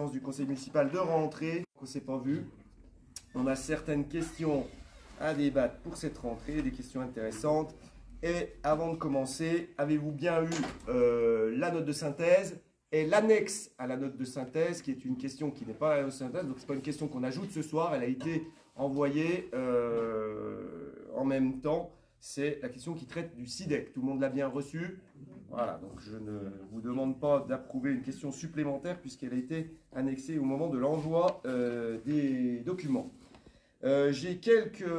Du conseil municipal de rentrée, on ne s'est pas vu. On a certaines questions à débattre pour cette rentrée, des questions intéressantes. Et avant de commencer, avez-vous bien eu la note de synthèse et l'annexe à la note de synthèse, qui est une question qui n'est pas la note de synthèse, donc ce n'est pas une question qu'on ajoute ce soir, elle a été envoyée en même temps. C'est la question qui traite du SIDEC. Tout le monde l'a bien reçue. Voilà, donc je ne vous demande pas d'approuver une question supplémentaire puisqu'elle a été annexée au moment de l'envoi des documents. J'ai quelques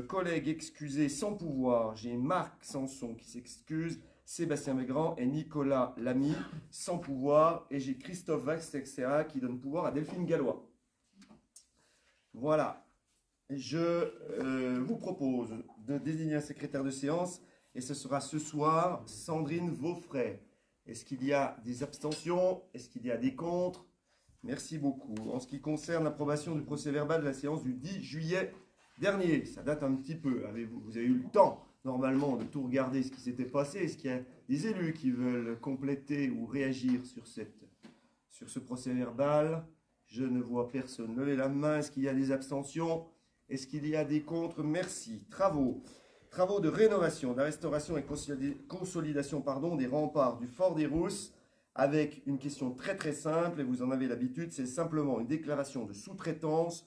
collègues excusés sans pouvoir. J'ai Marc Sanson qui s'excuse, Sébastien Maigrand et Nicolas Lamy sans pouvoir. Et j'ai Christophe Vax, etc. qui donne pouvoir à Delphine Gallois. Voilà. Je vous propose de désigner un secrétaire de séance et ce sera ce soir Sandrine Vaufray. Est-ce qu'il y a des abstentions? Est-ce qu'il y a des contre? Merci beaucoup. En ce qui concerne l'approbation du procès-verbal de la séance du 10 juillet dernier, ça date un petit peu. Vous avez eu le temps normalement de tout regarder ce qui s'était passé. Est-ce qu'il y a des élus qui veulent compléter ou réagir sur ce procès-verbal? Je ne vois personne lever la main. Est-ce qu'il y a des abstentions? Est-ce qu'il y a des contre? Merci. Travaux de rénovation, de la restauration et consolidation des remparts du Fort des Rousses, avec une question très très simple, et vous en avez l'habitude, c'est simplement une déclaration de sous-traitance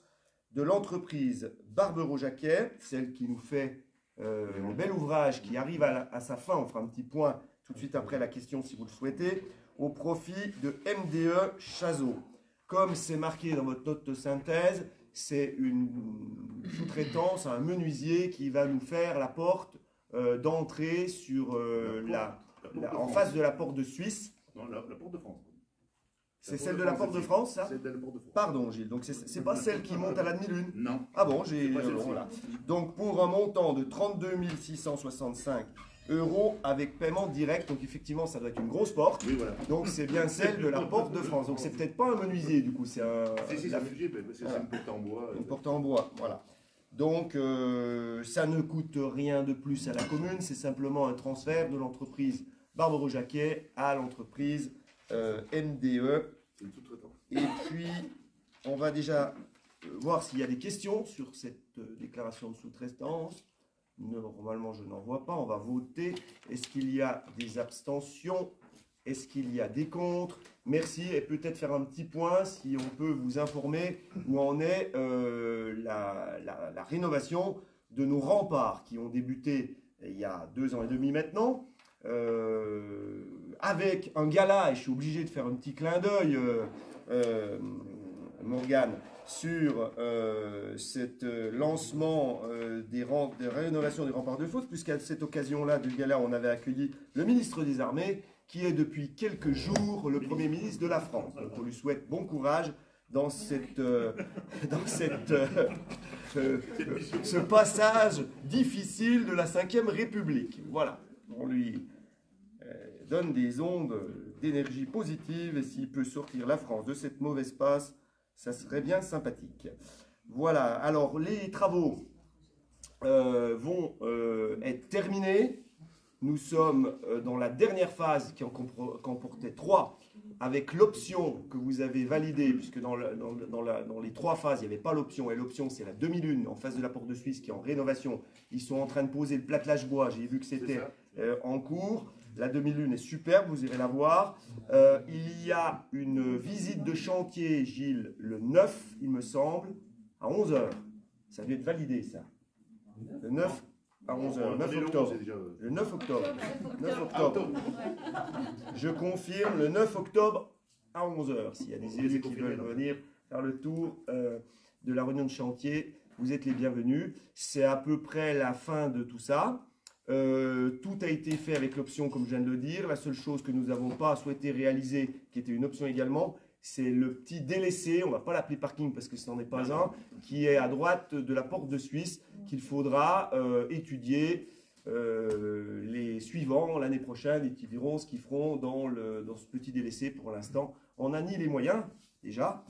de l'entreprise Barbero-Jacquet, celle qui nous fait le bel ouvrage qui arrive à sa fin. On fera un petit point tout de suite après la question si vous le souhaitez, au profit de MDE Chazot. Comme c'est marqué dans votre note de synthèse, c'est une sous-traitance à un menuisier qui va nous faire la porte d'entrée sur en face de la porte de Suisse. Non, la porte de France. C'est celle de la porte de France, ça? C'est de la porte de France. Pardon, Gilles. Donc, c'est pas celle qui monte à la demi-lune? Non. Ah bon, voilà. Donc, pour un montant de 32 665 € avec paiement direct. Donc, effectivement, ça doit être une grosse porte. Oui, voilà. Donc, c'est bien celle de la porte de France. Donc, c'est peut-être pas un menuisier, du coup. C'est un. C'est un menuisier, c'est une porte en bois. Une porte en bois, voilà. Donc, ça ne coûte rien de plus à la commune. C'est simplement un transfert de l'entreprise Barbero-Jacquet à l'entreprise MDE. C'est une sous-traitance. Et puis, on va déjà voir s'il y a des questions sur cette déclaration de sous-traitance. Normalement, je n'en vois pas. On va voter. Est-ce qu'il y a des abstentions? Est-ce qu'il y a des contre? Merci. Et peut-être faire un petit point si on peut vous informer où en est la rénovation de nos remparts qui ont débuté il y a 2 ans et demi maintenant. Avec un gala, et je suis obligé de faire un petit clin d'œil, Morgane, sur cet lancement des rénovations des remparts de Fos, puisqu'à cette occasion-là du gala, on avait accueilli le ministre des Armées, qui est depuis quelques jours le Premier ministre de la France. Donc on lui souhaite bon courage dans ce passage difficile de la Ve République. Voilà, on lui donne des ondes d'énergie positive, et s'il peut sortir la France de cette mauvaise passe, ça serait bien sympathique. Voilà, alors les travaux vont être terminés. Nous sommes dans la dernière phase qui en comportait 3, avec l'option que vous avez validée, puisque dans les 3 phases, il n'y avait pas l'option, et l'option c'est la demi-lune en face de la porte de Suisse qui est en rénovation. Ils sont en train de poser le platelage bois, j'ai vu que c'était en cours. La demi-lune est superbe, vous irez la voir. Il y a une visite de chantier, Gilles, le 9, il me semble, à 11 h. Ça a dû être validé, ça. Le 9 à 11 h, 9 octobre. Le 9 octobre. 9 octobre. Je confirme, le 9 octobre à 11 h. S'il y a des élus qui veulent venir faire le tour de la réunion de chantier, vous êtes les bienvenus. C'est à peu près la fin de tout ça. Tout a été fait avec l'option, comme je viens de le dire. La seule chose que nous n'avons pas souhaité réaliser, qui était une option également, c'est le petit délaissé, on ne va pas l'appeler parking parce que ce n'en est pas un, qui est à droite de la porte de Suisse, qu'il faudra étudier les suivants l'année prochaine, et qui diront ce qu'ils feront dans ce petit délaissé. Pour l'instant, on n'a ni les moyens, déjà,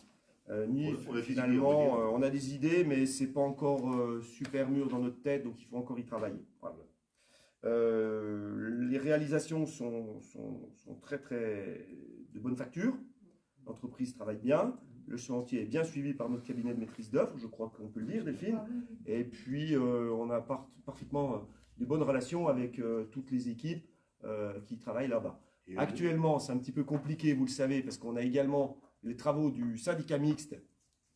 ni finalement, on a des idées, mais ce n'est pas encore super mûr dans notre tête, donc il faut encore y travailler. Voilà. Les réalisations sont très très de bonne facture. L'entreprise travaille bien, le chantier est bien suivi par notre cabinet de maîtrise d'œuvre, je crois qu'on peut le dire, Delphine. Et puis, on a parfaitement de bonnes relations avec toutes les équipes qui travaillent là-bas. Actuellement, c'est un petit peu compliqué, vous le savez, parce qu'on a également les travaux du syndicat mixte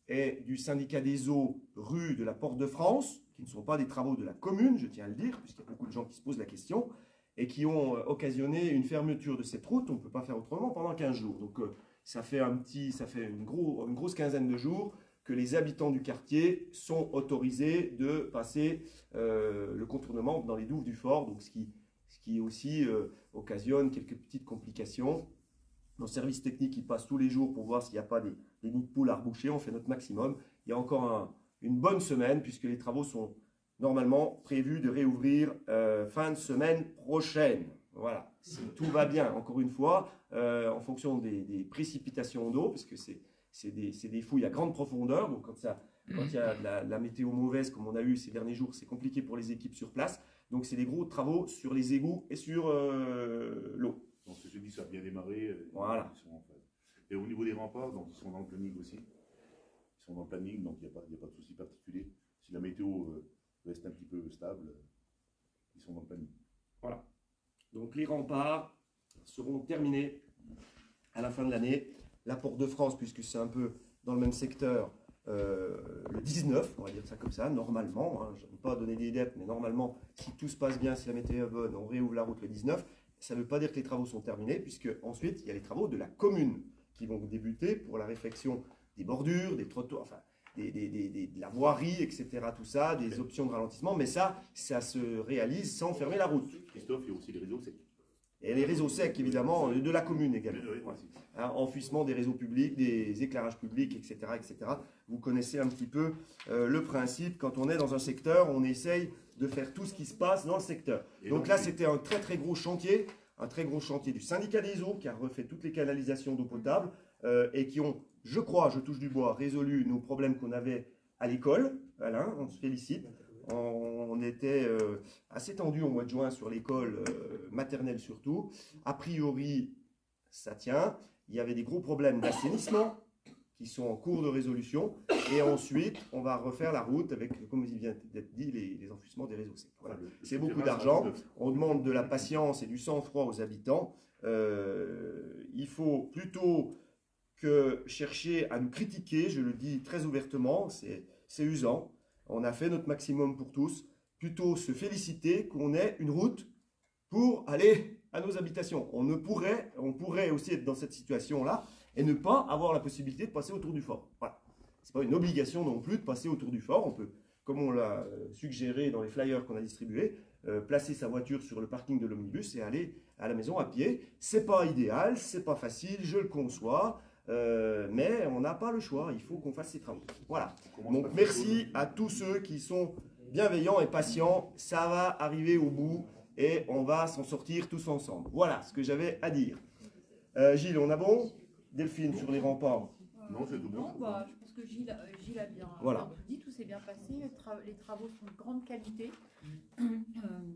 et du syndicat des eaux rue de la Porte de France, qui ne sont pas des travaux de la commune, je tiens à le dire, puisqu'il y a beaucoup de gens qui se posent la question, et qui ont occasionné une fermeture de cette route. On ne peut pas faire autrement pendant 15 jours. Donc, ça fait une grosse quinzaine de jours que les habitants du quartier sont autorisés de passer le contournement dans les douves du fort, donc ce qui aussi occasionne quelques petites complications. Nos services techniques, ils passent tous les jours pour voir s'il n'y a pas des nids de poules à reboucher. On fait notre maximum. Il y a encore une bonne semaine, puisque les travaux sont normalement prévus de réouvrir fin de semaine prochaine. Voilà, si tout va bien, encore une fois, en fonction des précipitations d'eau, parce que c'est des fouilles à grande profondeur. Donc quand il y a la météo mauvaise, comme on a eu ces derniers jours, c'est compliqué pour les équipes sur place. Donc c'est des gros travaux sur les égouts et sur l'eau. Donc je dis ça a bien démarré, voilà. Ils sont en phase. Et au niveau des remparts, donc, ils sont dans le planning aussi. Ils sont dans le planning, donc il n'y a pas de souci particulier. Si la météo reste un petit peu stable, ils sont dans le planning. Voilà. Donc les remparts seront terminés à la fin de l'année. La Porte de France, puisque c'est un peu dans le même secteur, le 19, on va dire ça comme ça, normalement. Hein, je n'aime pas donner des dettes, mais normalement, si tout se passe bien, si la météo est bonne, on réouvre la route le 19. Ça ne veut pas dire que les travaux sont terminés, puisque ensuite, il y a les travaux de la commune qui vont débuter pour la réfection des bordures, des trottoirs, enfin, de la voirie, etc. Tout ça, des options de ralentissement. Mais ça se réalise sans fermer la route. Christophe, il y a aussi les réseaux secs. Et les réseaux secs, évidemment, de la commune également. Ouais. Hein, enfouissement des réseaux publics, des éclairages publics, etc., etc. Vous connaissez un petit peu le principe. Quand on est dans un secteur, on essaye de faire tout ce qui se passe dans le secteur. Donc là, c'était un très gros chantier, du syndicat des eaux qui a refait toutes les canalisations d'eau potable et qui ont, je crois, je touche du bois, résolu nos problèmes qu'on avait à l'école. Alain, on se félicite. On était assez tendu au mois de juin sur l'école maternelle surtout. A priori, ça tient. Il y avait des gros problèmes d'assainissement qui sont en cours de résolution. Et ensuite, on va refaire la route avec, comme il vient d'être dit, les enfouissements des réseaux secs. Voilà. C'est beaucoup d'argent. On demande de la patience et du sang-froid aux habitants. Il faut plutôt que chercher à nous critiquer, je le dis très ouvertement, c'est usant. On a fait notre maximum pour tous. Plutôt se féliciter qu'on ait une route pour aller à nos habitations. On pourrait aussi être dans cette situation-là et ne pas avoir la possibilité de passer autour du fort. Voilà. Ce n'est pas une obligation non plus de passer autour du fort. On peut, comme on l'a suggéré dans les flyers qu'on a distribués, placer sa voiture sur le parking de l'omnibus et aller à la maison à pied. Ce n'est pas idéal, ce n'est pas facile, je le conçois. Mais on n'a pas le choix, il faut qu'on fasse ces travaux. Voilà. Donc merci à tous ceux qui sont bienveillants et patients. Ça va arriver au bout et on va s'en sortir tous ensemble. Voilà ce que j'avais à dire. Gilles, on a bon? Delphine, sur les remparts? Non, c'est tout bon. Non, bah, je pense que Gilles a bien, voilà. Tout dit, tout s'est bien passé. Les travaux sont de grande qualité.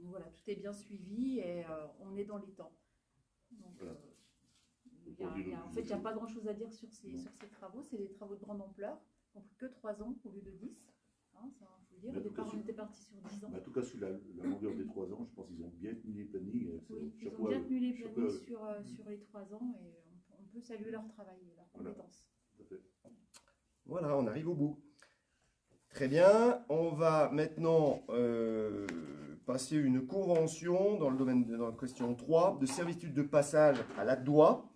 Voilà, tout est bien suivi et on est dans les temps. Donc, voilà. En fait, il n'y a pas grand-chose à dire sur ces travaux. C'est des travaux de grande ampleur. Ils n'ont pris que 3 ans au lieu de 10. Hein, ça, faut le dire. Au départ, on était parti sur 10 ans. En tout cas, sur la longueur des 3 ans, je pense qu'ils ont bien tenu les plannings. Oui, ils ont bien tenu les plannings sur les 3 ans et on peut saluer leur travail et leur compétence. Voilà, on arrive au bout. Très bien, on va maintenant passer une convention dans le domaine de la question 3 de servitude de passage à la Doua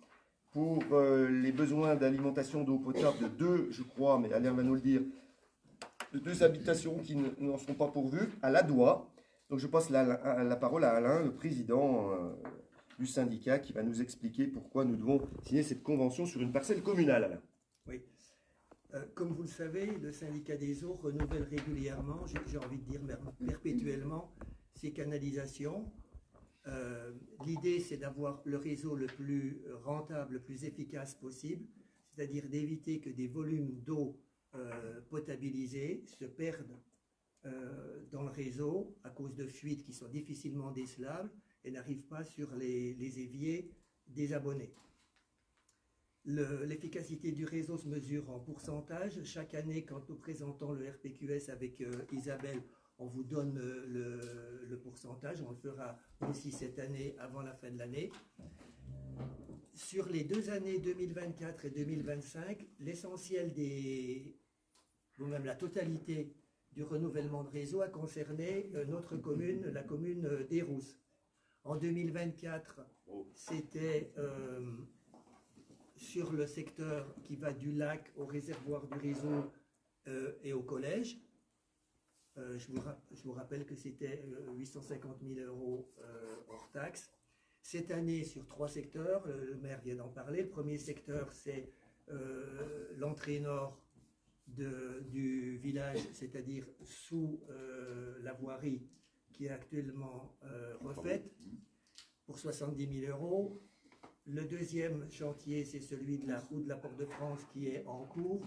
pour les besoins d'alimentation d'eau potable de 2, je crois, mais Alain va nous le dire, de 2 habitations qui n'en sont pas pourvues à la Doua. Donc je passe la parole à Alain, le président du syndicat, qui va nous expliquer pourquoi nous devons signer cette convention sur une parcelle communale, Alain. Oui. Comme vous le savez, le syndicat des eaux renouvelle régulièrement, j'ai envie de dire même perpétuellement, ses canalisations. L'idée, c'est d'avoir le réseau le plus rentable, le plus efficace possible, c'est-à-dire d'éviter que des volumes d'eau potabilisés se perdent dans le réseau à cause de fuites qui sont difficilement décelables et n'arrivent pas sur les éviers des abonnés. L'efficacité du réseau se mesure en pourcentage. Chaque année, quand nous présentons le RPQS avec Isabelle, on vous donne le pourcentage. On le fera aussi cette année avant la fin de l'année. Sur les 2 années 2024 et 2025, l'essentiel ou même la totalité du renouvellement de réseau a concerné notre commune, la commune d'Eyrouz. En 2024, c'était sur le secteur qui va du lac au réservoir du réseau et au collège. Je vous rappelle que c'était 850 000 € hors taxe. Cette année, sur 3 secteurs, le maire vient d'en parler. Le premier secteur, c'est l'entrée nord du village, c'est-à-dire sous la voirie qui est actuellement refaite pour 70 000 €. Le deuxième chantier, c'est celui de la route de la Porte de France qui est en cours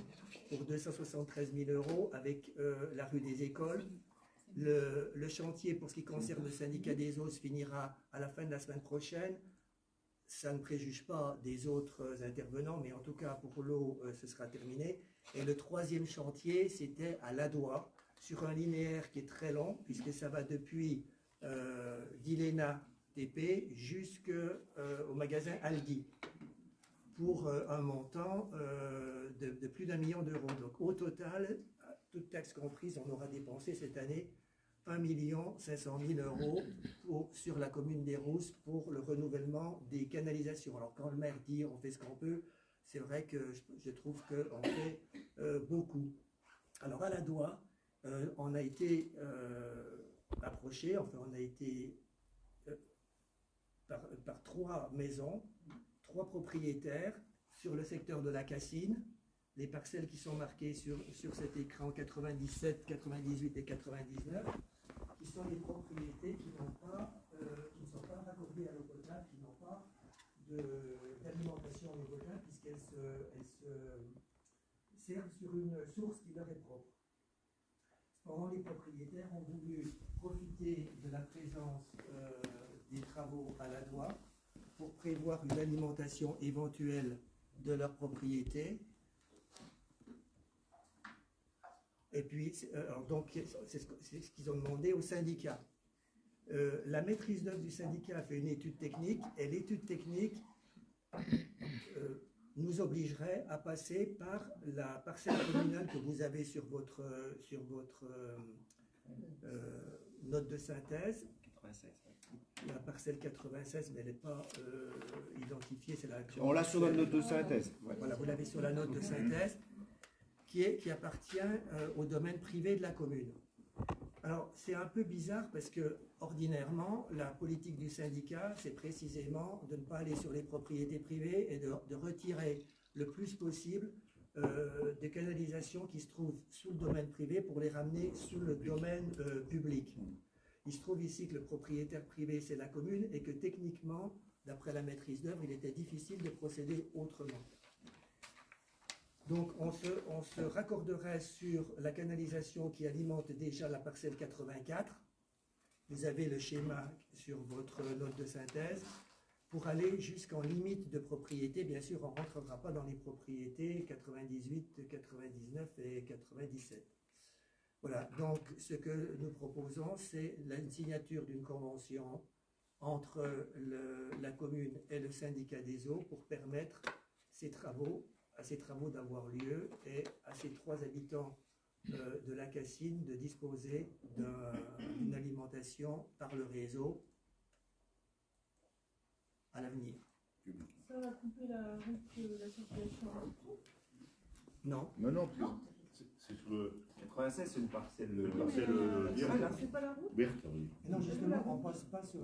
pour 273 000 € avec la rue des Écoles. Le chantier pour ce qui concerne le syndicat des eaux se finira à la fin de la semaine prochaine. Ça ne préjuge pas des autres intervenants, mais en tout cas pour l'eau, ce sera terminé. Et le troisième chantier, c'était à Ladois, sur un linéaire qui est très long, puisque ça va depuis Villéna TP jusqu'au magasin Aldi, pour un montant de plus d'1 million d'euros. Donc au total, toutes taxes comprises, on aura dépensé cette année 1 500 000 € sur la commune d'Eyrouz pour le renouvellement des canalisations. Alors quand le maire dit on fait ce qu'on peut, c'est vrai que je trouve qu'on fait beaucoup. Alors à Ladois, on a été approché, enfin on a été par 3 maisons, 3 propriétaires sur le secteur de la Cassine. Les parcelles qui sont marquées sur cet écran 97, 98 et 99, qui sont les propriétés qui ne sont pas raccordées à l'eau potable, qui n'ont pas d'alimentation en eau potable, puisqu'elles se servent sur une source qui leur est propre. Cependant, les propriétaires ont voulu profiter de la présence des travaux à Ladois pour prévoir une alimentation éventuelle de leur propriété. Et puis, donc, c'est ce qu'ils ont demandé au syndicat. La maîtrise d'œuvre du syndicat a fait une étude technique, et l'étude technique nous obligerait à passer par la parcelle communale que vous avez sur votre note de synthèse. 96. La parcelle 96, mais elle n'est pas identifiée. On l'a sur notre note de synthèse. Ouais. Voilà, vous l'avez sur la note de synthèse. Qui appartient au domaine privé de la commune. Alors, c'est un peu bizarre parce que, ordinairement, la politique du syndicat, c'est précisément de ne pas aller sur les propriétés privées et de retirer le plus possible des canalisations qui se trouvent sous le domaine privé pour les ramener sous le domaine public. Il se trouve ici que le propriétaire privé, c'est la commune, et que techniquement, d'après la maîtrise d'œuvre, il était difficile de procéder autrement. Donc, on se raccorderait sur la canalisation qui alimente déjà la parcelle 84. Vous avez le schéma sur votre note de synthèse pour aller jusqu'en limite de propriété. Bien sûr, on ne rentrera pas dans les propriétés 98, 99 et 97. Voilà, donc ce que nous proposons, c'est la signature d'une convention entre la commune et le syndicat des eaux pour permettre à ces travaux d'avoir lieu et à ces 3 habitants de la Cassine de disposer d'une alimentation par le réseau à l'avenir. Ça va couper la route de la circulation. Non. Non, c'est sur le 96, c'est une parcelle. C'est pas la route. verte, oui. Non, justement, on ne passe pas sur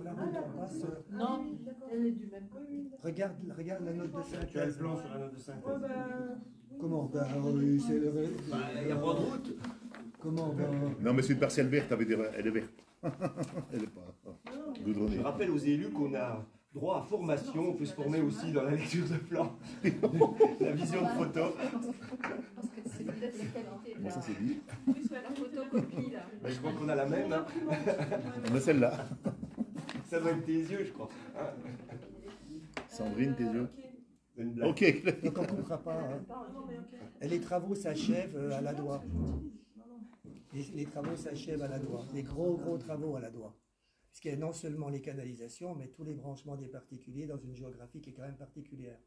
la route, on passe... Non, elle est du même commune. Regarde la note de synthèse. Tu as le plan sur la note de synthèse. Comment? Oui, c'est le... Il n'y a pas de route. Comment? Non, mais c'est une parcelle verte, elle est verte. Elle n'est pas goudronnée. Je rappelle aux élus qu'on a droit à formation, on peut se former aussi dans la lecture de plan, la vision de photo. Parce que c'est peut-être la qualité de Bon, ça c'est dit. la photocopie là. Ben, je crois qu'on a la même. Hein. On a celle-là. Ça doit être tes yeux, je crois. Sandrine, tes yeux. Une blague. Ok. Donc on ne coupera pas. Hein. Et les travaux s'achèvent à la doigt. Les travaux s'achèvent à la doigt. Les gros travaux à la doigt. Parce qu'il y a non seulement les canalisations, mais tous les branchements des particuliers dans une géographie qui est quand même particulière.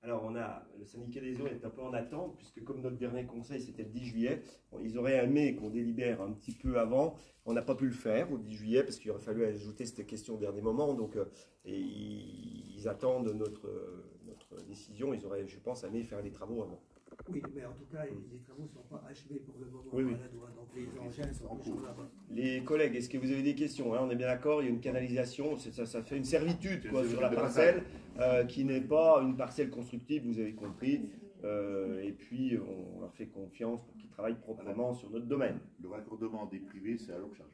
Alors, le syndicat des eaux est un peu en attente, puisque comme notre dernier conseil, c'était le 10 juillet, bon, ils auraient aimé qu'on délibère un petit peu avant. On n'a pas pu le faire au 10 juillet, parce qu'il aurait fallu ajouter cette question au dernier moment. Donc, et ils attendent notre décision. Ils auraient, je pense, aimé faire les travaux avant. Oui, mais en tout cas, les travaux ne sont pas achevés pour le moment Oui. à la doigt. Donc, les engins sont toujours là-bas. Les collègues, est-ce que vous avez des questions, hein? On est bien d'accord, il y a une canalisation, ça fait une servitude quoi, sur la parcelle, qui n'est pas une parcelle constructive, vous avez compris. Et puis, on leur fait confiance pour qu'ils travaillent proprement sur notre domaine. Le raccordement des privés, c'est à leur charge.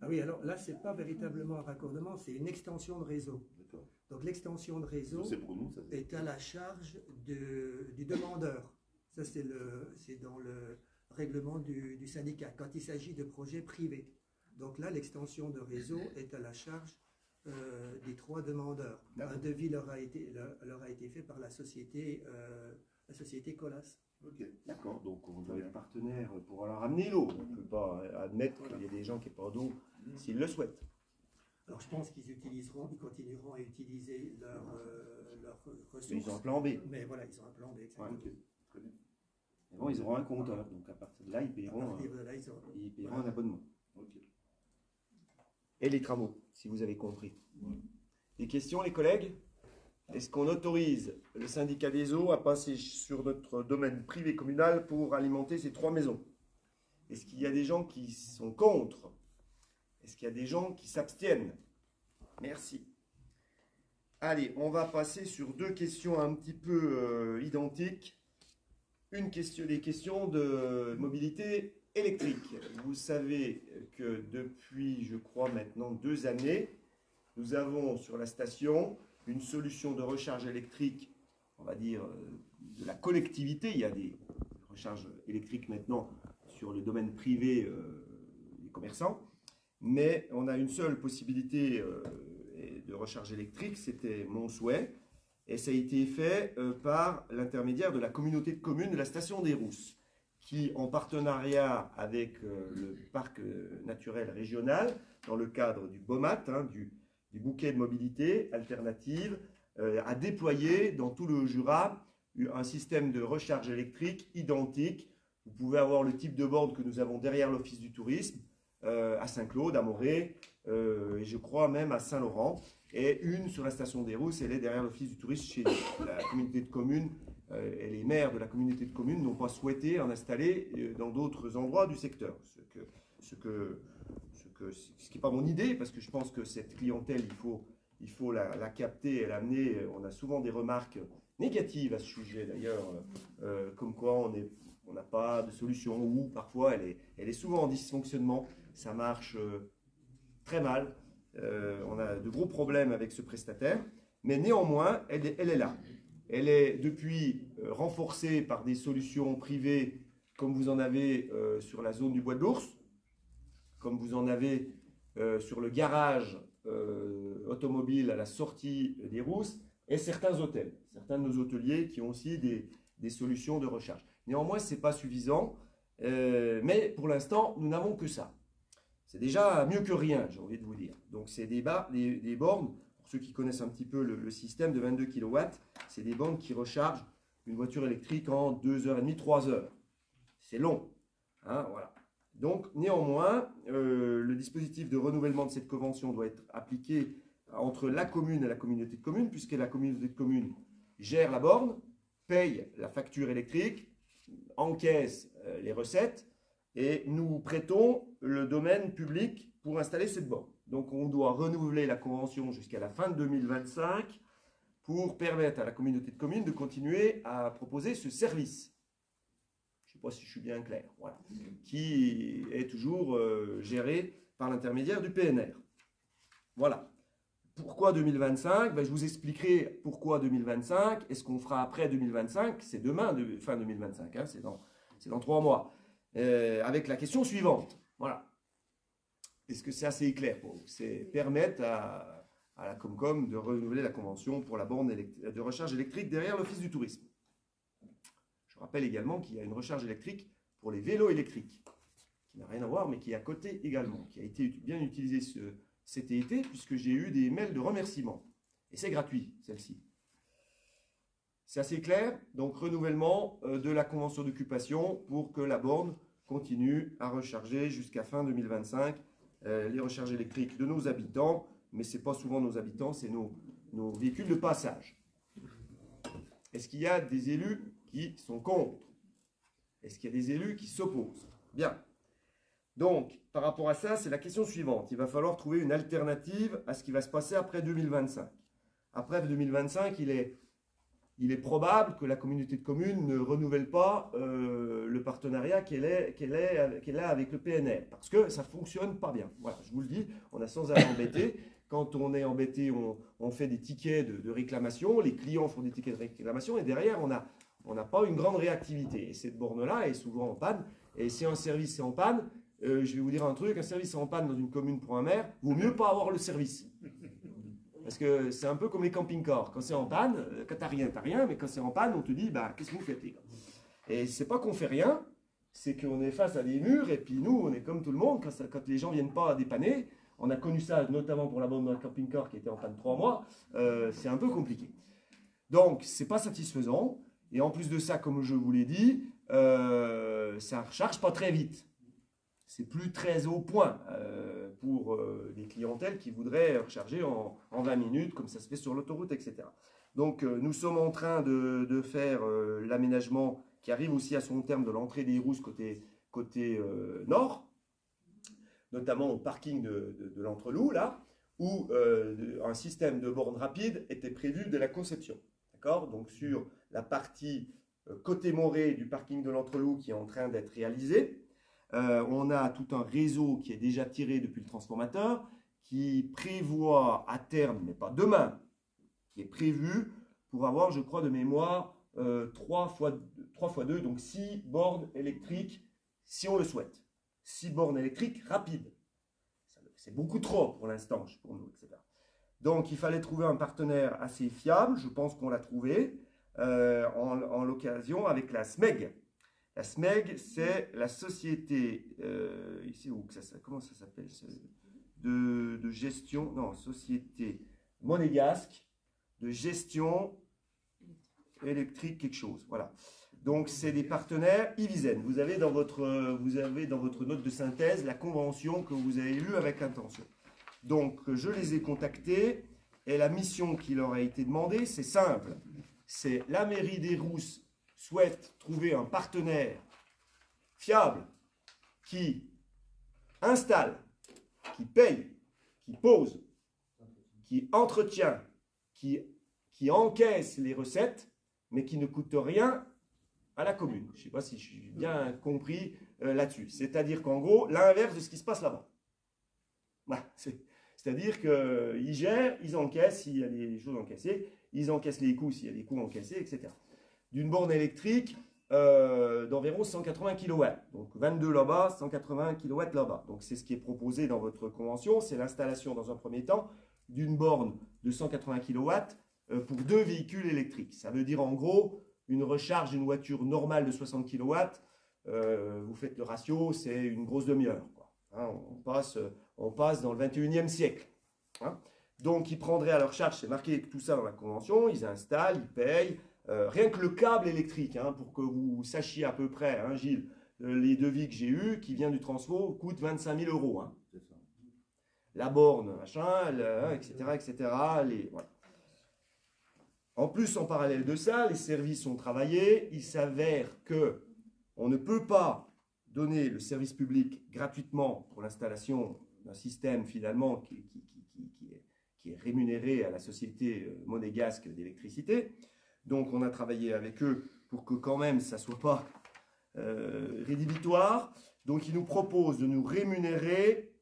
Ah oui, alors là, ce n'est pas véritablement un raccordement, c'est une extension de réseau. D'accord. Donc l'extension de réseau C'est pour nous, ça. est à la charge du demandeur. Ça, c'est dans le règlement du syndicat, quand il s'agit de projets privés. Donc là, l'extension de réseau est à la charge des 3 demandeurs. Un devis leur a été fait par la société Colas. Ok. D'accord, donc on doit être partenaire pour leur amener l'eau. On ne peut pas admettre qu'il y ait des gens qui n'aient pas d'eau s'ils le souhaitent. Alors je pense qu'ils continueront à utiliser leurs ressources. Mais ils ont un plan B. Mais voilà, ils ont un plan B, exactement. Ok. Très bien. Et bon, ils auront un compteur, donc à partir de là, ils paieront un abonnement. Ok. Et les travaux, si vous avez compris. Des questions, les collègues? Est-ce qu'on autorise le syndicat des eaux à passer sur notre domaine privé communal pour alimenter ces 3 maisons? Est-ce qu'il y a des gens qui sont contre? Est-ce qu'il y a des gens qui s'abstiennent? Merci. Allez, on va passer sur 2 questions un petit peu identiques. Des questions de mobilité électrique. Vous savez que depuis, je crois maintenant 2 années, nous avons sur la station une solution de recharge électrique, on va dire, de la collectivité. Il y a des recharges électriques maintenant sur le domaine privé des commerçants, mais on a une seule possibilité de recharge électrique, c'était mon souhait, et ça a été fait par l'intermédiaire de la communauté de communes de la station des Rousses, qui, en partenariat avec le parc naturel régional, dans le cadre du BOMAT, du bouquet de mobilité alternative, a déployé dans tout le Jura un système de recharge électrique identique. Vous pouvez avoir le type de borne que nous avons derrière l'Office du tourisme, à Saint-Claude, à Morée, et je crois même à Saint-Laurent, et une sur la station des Rousses, elle est derrière l'Office du tourisme chez la communauté de communes, et les maires de la communauté de communes n'ont pas souhaité en installer dans d'autres endroits du secteur, ce qui n'est pas mon idée, parce que je pense que cette clientèle, il faut la capter et l'amener. On a souvent des remarques négatives à ce sujet, d'ailleurs, comme quoi on n'a pas de solution, ou parfois elle est souvent en dysfonctionnement, ça marche très mal, on a de gros problèmes avec ce prestataire, mais néanmoins, elle est là. Elle est depuis renforcée par des solutions privées, comme vous en avez sur la zone du Bois de l'Ours, comme vous en avez sur le garage automobile à la sortie des Rousses, et certains hôtels, certains de nos hôteliers qui ont aussi des solutions de recharge. Néanmoins, ce n'est pas suffisant, mais pour l'instant, nous n'avons que ça. C'est déjà mieux que rien, j'ai envie de vous dire. Donc, c'est des bornes, pour ceux qui connaissent un petit peu le système de 22 kW, c'est des bornes qui rechargent une voiture électrique en 2h30, 3h. C'est long, hein, voilà. Donc, néanmoins, le dispositif de renouvellement de cette convention doit être appliqué entre la commune et la communauté de communes, puisque la communauté de communes gère la borne, paye la facture électrique, encaisse les recettes, et nous prêtons le domaine public pour installer cette borne. Donc, on doit renouveler la convention jusqu'à la fin de 2025 pour permettre à la communauté de communes de continuer à proposer ce service. Je ne sais pas si je suis bien clair, voilà, qui est toujours géré par l'intermédiaire du PNR. Voilà. Pourquoi 2025 ? Je vous expliquerai pourquoi 2025 et ce qu'on fera après 2025. C'est demain, fin 2025, hein, c'est dans 3 mois. Avec la question suivante. Voilà. Est-ce que c'est assez clair pour vous ? C'est permettre à la Comcom de renouveler la convention pour la borne de recharge électrique derrière l'Office du tourisme. Je rappelle également qu'il y a une recharge électrique pour les vélos électriques, qui n'a rien à voir, mais qui est à côté également, qui a été bien utilisée cet été, puisque j'ai eu des mails de remerciements. Et c'est gratuit, celle-ci. C'est assez clair, donc renouvellement de la convention d'occupation pour que la borne continue à recharger jusqu'à fin 2025 les recharges électriques de nos habitants, mais ce n'est pas souvent nos habitants, c'est nos véhicules de passage. Est-ce qu'il y a des élus qui sont contre? Est-ce qu'il y a des élus qui s'opposent? Bien. Donc, par rapport à ça, c'est la question suivante. Il va falloir trouver une alternative à ce qui va se passer après 2025. Après 2025, il est probable que la communauté de communes ne renouvelle pas le partenariat qu'elle a avec le PNR, parce que ça ne fonctionne pas bien. Voilà, je vous le dis, on a sans arrêt embêté. Quand on est embêté, on fait des tickets de réclamation, les clients font des tickets de réclamation, et derrière, on n'a pas une grande réactivité. Et cette borne-là est souvent en panne, et si un service est en panne, je vais vous dire un truc, un service est en panne dans une commune pour un maire, vaut mieux pas avoir le service. Parce que c'est un peu comme les camping-cars. Quand c'est en panne, quand t'as rien, mais quand c'est en panne, on te dit, bah, qu'est-ce que vous faites, les gars? Et c'est pas qu'on fait rien, c'est qu'on est face à des murs, et puis nous, on est comme tout le monde, quand les gens viennent pas dépanner, on a connu ça notamment pour la borne d'un camping-car qui était en panne 3 mois, c'est un peu compliqué. Donc, c'est pas satisfaisant, et en plus de ça, comme je vous l'ai dit, ça ne recharge pas très vite. C'est plus très au point pour des clientèles qui voudraient recharger en 20 minutes, comme ça se fait sur l'autoroute, etc. Donc, nous sommes en train de faire l'aménagement qui arrive aussi à son terme de l'entrée des Rousses côté nord, notamment au parking de l'Entreloup, là, où un système de bornes rapides était prévu dès la conception. D'accord? Donc, sur la partie côté Morée du parking de l'Entreloup qui est en train d'être réalisée, on a tout un réseau qui est déjà tiré depuis le transformateur, qui prévoit à terme, mais pas demain, qui est prévu pour avoir, je crois, de mémoire, 3 fois 2, donc 6 bornes électriques, si on le souhaite. 6 bornes électriques rapides. C'est beaucoup trop pour l'instant, pour nous, etc. Donc, il fallait trouver un partenaire assez fiable, je pense qu'on l'a trouvé, en l'occasion avec la SMEG. La SMEG, c'est la société, ici, comment ça s'appelle, de gestion, non, société monégasque de gestion électrique quelque chose. Voilà. Donc, c'est des partenaires Ivisen. Vous avez dans votre note de synthèse la convention que vous avez lue avec intention. Donc, je les ai contactés et la mission qui leur a été demandée, c'est simple. C'est la mairie des Rousses souhaite trouver un partenaire fiable qui installe, qui paye, qui pose, qui entretient, qui encaisse les recettes, mais qui ne coûte rien à la commune. Je ne sais pas si je suis bien compris là-dessus. C'est-à-dire qu'en gros, l'inverse de ce qui se passe là-bas. Voilà, c'est-à-dire qu'ils gèrent, ils encaissent s'il y a des choses encaissées, ils encaissent les coûts s'il y a des coûts encaissés, etc. D'une borne électrique d'environ 180 kW. Donc 22 là-bas, 180 kW là-bas. Donc c'est ce qui est proposé dans votre convention, c'est l'installation dans un premier temps d'une borne de 180 kW pour 2 véhicules électriques. Ça veut dire en gros une recharge d'une voiture normale de 60 kW, vous faites le ratio, c'est une grosse demi-heure. Hein, on passe dans le 21e siècle. Hein. Donc ils prendraient à leur charge, c'est marqué tout ça dans la convention, ils installent, ils payent. Rien que le câble électrique, hein, pour que vous sachiez à peu près, hein, Gilles, les devis que j'ai eus, qui vient du transfo, coûtent 25 000 €. Hein. La borne, machin, etc. etc. Voilà. En plus, en parallèle de ça, les services ont travaillé. Il s'avère qu'on ne peut pas donner le service public gratuitement pour l'installation d'un système finalement qui est rémunéré à la société monégasque d'électricité. Donc, on a travaillé avec eux pour que quand même ça ne soit pas rédhibitoire. Donc, ils nous proposent de nous rémunérer.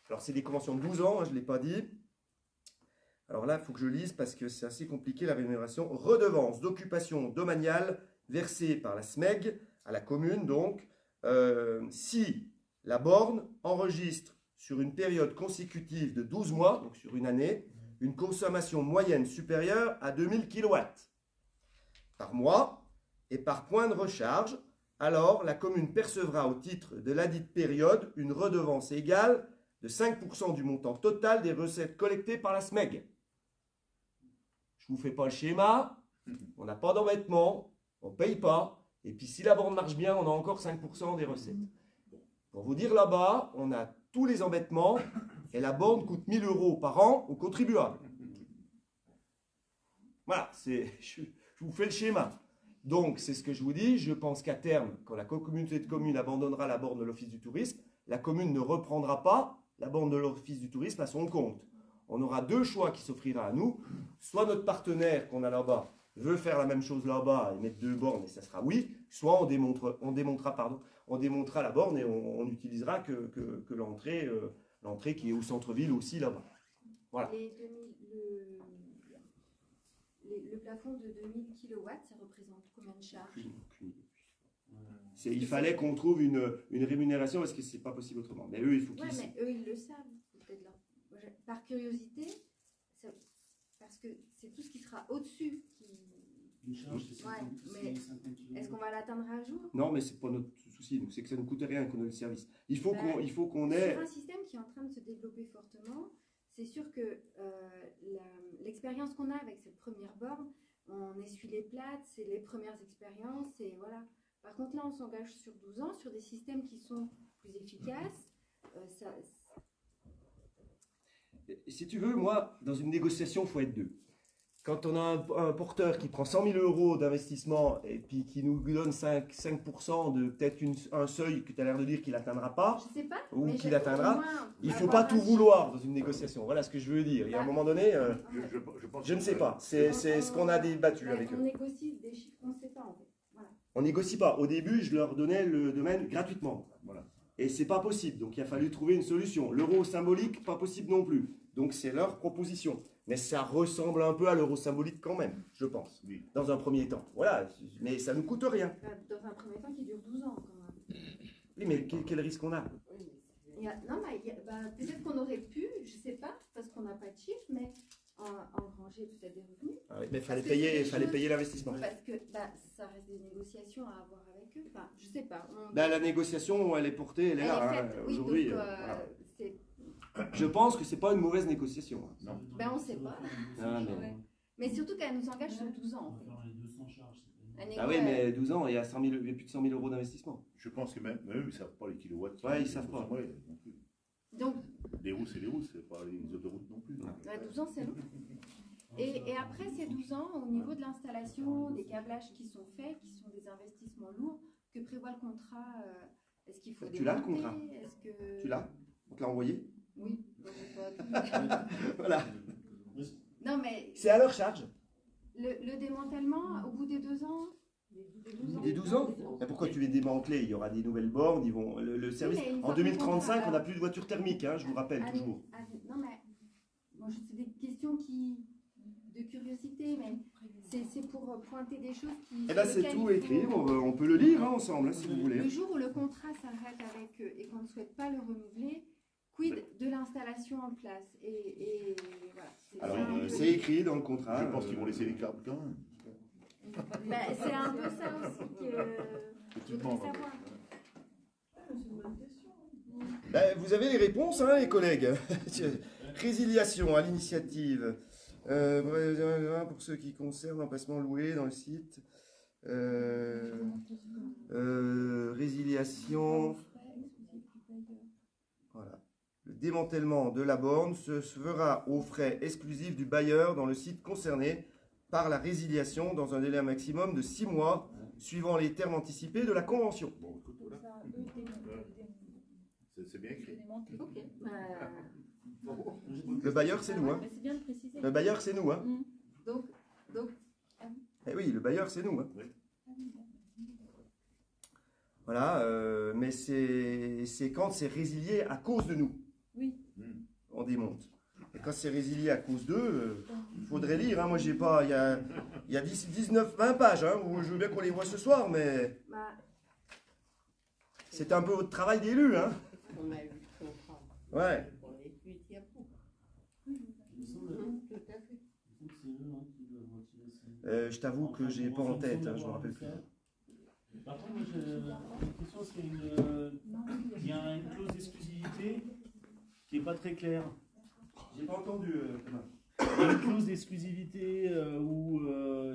Alors, c'est des conventions de 12 ans, hein, je ne l'ai pas dit. Alors là, il faut que je lise parce que c'est assez compliqué la rémunération. Redevance d'occupation domaniale versée par la SMEG à la commune, donc, si la borne enregistre sur une période consécutive de 12 mois, donc sur une année, une consommation moyenne supérieure à 2000 kW par mois et par point de recharge, alors la commune percevra au titre de ladite période une redevance égale de 5% du montant total des recettes collectées par la SMEG. Je ne vous fais pas le schéma, on n'a pas d'embêtement, on ne paye pas, et puis si la borne marche bien, on a encore 5% des recettes. Pour vous dire, là-bas, on a tous les embêtements, et la borne coûte 1000 € par an aux contribuables. Voilà, je vous fais le schéma. Donc, c'est ce que je vous dis, je pense qu'à terme, quand la communauté de communes abandonnera la borne de l'Office du tourisme, la commune ne reprendra pas la borne de l'Office du tourisme à son compte. On aura deux choix qui s'offrira à nous. Soit notre partenaire qu'on a là-bas veut faire la même chose là-bas et mettre deux bornes et ça sera oui. Soit on démontera la borne et on n'utilisera que l'entrée qui est au centre-ville aussi là-bas. Voilà. Le plafond de 2000 kW, ça représente combien de charges? Il fallait qu'on trouve une rémunération parce que c'est pas possible autrement. Mais eux, il faut qu'ils... Ouais, mais eux, ils le savent. Peut-être par curiosité, parce que c'est tout ce qui sera au-dessus qui... Une charge, c'est 50 kg. Est-ce qu'on va l'atteindre à jour? Non, mais c'est pas notre souci. C'est que ça ne coûte rien qu'on ait le service. Il faut qu'on ait... Sur un système qui est en train de se développer fortement, c'est sûr que l'expérience qu'on a avec cette première borne, on essuie les plates, c'est les premières expériences, et voilà. Par contre, là, on s'engage sur 12 ans, sur des systèmes qui sont plus efficaces. Si tu veux, moi, dans une négociation, il faut être deux. Quand on a un porteur qui prend 100 000 € d'investissement et puis qui nous donne 5% de peut-être un seuil que tu as l'air de dire qu'il n'atteindra pas, je sais pas, ou qu'il atteindra, il ne faut avoir pas tout vouloir dans une négociation. Voilà ce que je veux dire. Il y a un moment donné, je ne sais pas. C'est ce qu'on a débattu avec eux. On négocie des chiffres qu'on ne sait pas, en fait. Voilà. On négocie pas. Au début, je leur donnais le domaine gratuitement. Voilà. Et c'est pas possible. Donc il a fallu trouver une solution. L'euro symbolique, pas possible non plus. Donc c'est leur proposition. Mais ça ressemble un peu à l'euro symbolique quand même, je pense. Oui. Dans un premier temps. Voilà. Mais ça ne coûte rien. Dans un premier temps qui dure 12 ans quand même. Oui, mais quel risque on a? Non, mais peut-être qu'on aurait pu, je sais pas, parce qu'on n'a pas de chiffres, mais engranger peut-être des revenus. Ah oui, mais il fallait payer l'investissement. Parce que ça reste des négociations à avoir avec eux. Enfin, je sais pas. La négociation, elle est portée, elle est là. Oui, aujourd'hui. Voilà. Je pense que c'est pas une mauvaise négociation. Non. On ne sait pas. Mais surtout qu'elle nous engage sur 12 ans. En fait. 200 charges. Ah oui, mais 12 ans, il y a plus de 100 000 € d'investissement. Je pense que même eux, ils ne savent pas les kilowatts. Ouais, ils ne savent pas. Non plus. Donc, les routes, c'est les routes, c'est pas les autoroutes non plus. 12 ans, c'est long. Et après ces 12 ans, au niveau de l'installation, des câblages qui sont faits, qui sont des investissements lourds, que prévoit le contrat? Est-ce qu'il faut Tu l'as le contrat? Tu l'as? On te l'a envoyé? Oui. Voilà. Non, mais... C'est à leur charge. Le démantèlement, au bout des 2 ans? Des 12 ans? Et pourquoi tu les démanteler? Il y aura des nouvelles bornes, le service... En 2035, on n'a plus de voitures thermiques, hein, je vous rappelle toujours. Non, mais... Bon, c'est des questions de curiosité, mais c'est pour pointer des choses qui... Eh bien, c'est tout écrit, on peut le lire ensemble, hein, si vous voulez. Le jour où le contrat s'arrête avec eux et qu'on ne souhaite pas le renouveler, quid de l'installation en place? Et voilà. Alors, c'est écrit dans le contrat. Je pense qu'ils vont laisser les câbles quand même. C'est un peu ça aussi que je voudrais savoir. C'est une bonne question. Vous avez les réponses, hein, les collègues. Résiliation à l'initiative. Pour ceux qui concernent l'emplacement loué dans le site. Résiliation. Voilà. Le démantèlement de la borne se fera aux frais exclusifs du bailleur dans le site concerné par la résiliation dans un délai maximum de 6 mois, suivant les termes anticipés de la convention. Bon, écoute, voilà. C'est bien écrit. Ok. Le bailleur, c'est nous. Hein. C'est bien de préciser. Le bailleur, c'est nous. Hein. Donc, Eh oui, le bailleur, c'est nous. Hein. Oui. Voilà, mais c'est quand c'est résilié à cause de nous. Oui. On démonte. Et quand c'est résilié à cause d'eux, il faudrait lire. Hein. Moi, j'ai pas. Il y a 19, 20 pages. Hein. Je veux bien qu'on les voit ce soir, mais. C'est un peu votre travail d'élu. Hein. On a eu le contrat. Ouais. On est plus, il y a beaucoup. Tout à fait. Donc c'est eux qui doivent retirer ça. Je t'avoue que j'ai pas en tête, hein, je me rappelle plus. Par contre, moi j'ai une question, c'est il y a une clause d'exclusivité qui n'est pas très claire. J'ai pas entendu, Thomas. Il y a une clause d'exclusivité où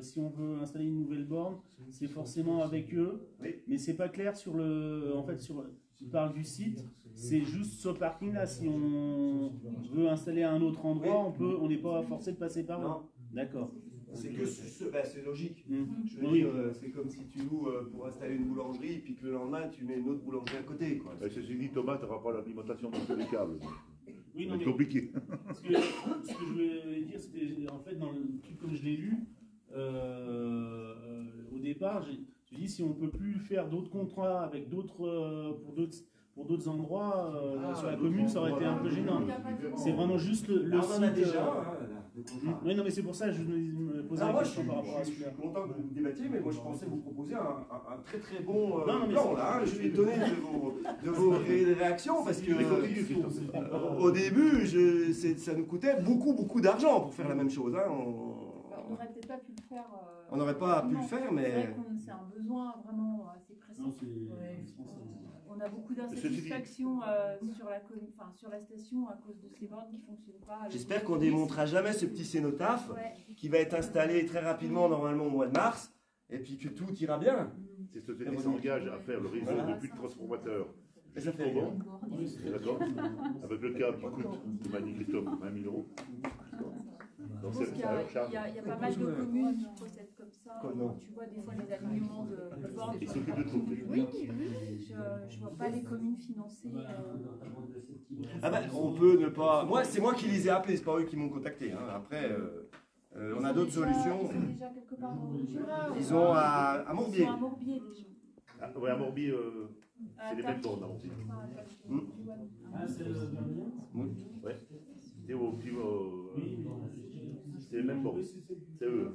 si on veut installer une nouvelle borne, c'est forcément avec eux, Oui. mais c'est pas clair sur le. En fait, tu parles du site, c'est juste ce parking là. Si on veut installer à un autre endroit, on n'est pas forcé de passer par là. Non. D'accord. C'est que c'est logique. Mmh. Je veux Oui. dire, c'est comme si tu loues pour installer une boulangerie, puis que le lendemain tu mets une autre boulangerie à côté, quoi. Ceci dit, Thomas, tu n'auras pas l'alimentation dans tous les câbles. Oui, non, C'est mais compliqué. ce que je voulais dire, c'était en fait dans le truc comme je l'ai lu, au départ, je dis si on peut plus faire d'autres contrats avec d'autres pour d'autres endroits sur la commune, ça aurait été un peu gênant. C'est vraiment juste le Ah, on en a site. déjà, hein, là, de contrat. Oui, non, mais c'est pour ça que je me posais Alors la moi, je question suis, par rapport à je suis celui-là. content que vous débattiez, mais moi je pensais vous proposer un très très bon Non, mais plan c'est- là. Hein. Je suis étonné de vos réactions parce que au début, ça nous coûtait beaucoup d'argent pour faire la même chose. Hein. On n'aurait peut-être pas pu le faire. On n'aurait pas pu le faire, C'est mais vrai que c'est un besoin vraiment assez pressant. Non, c'est. Ouais, je pense que- on a beaucoup d'insatisfaction sur la station à cause de ces bornes qui ne fonctionnent pas. j'espère qu'on démontera jamais ce petit cénotaphe Ouais. qui va être installé très rapidement, normalement au mois de mars, et puis que tout ira bien. Ces sociétés s'engagent à faire le réseau Voilà. depuis le transformateur. Et ça fait Jusqu'au rien. banc. D'accord. Avec le câble qui coûte, de manière Christophe, 20 000 euros. Donc Je pense c'est qu'il y, ça leur charge. il y a pas mal de communes qui procèdent comme ça. Comment Tu vois des fois les alignements de bornes. Ils s'occupent de tout. Oui, je ne vois pas les communes financer. Ah ben, on peut ne pas. Moi, c'est moi qui les ai appelés, c'est pas eux qui m'ont contacté. Hein. Après, on a d'autres solutions. Ils sont déjà quelque part dans le Jura. Ils ont à Ils Morbier. sont à Morbier déjà. Ah, ouais, à Morbier, c'est les mêmes Tac. bornes à Morbier. Ah, c'est le gardien. Ouais. C'est au petit. C'est les mêmes bornes. C'est eux.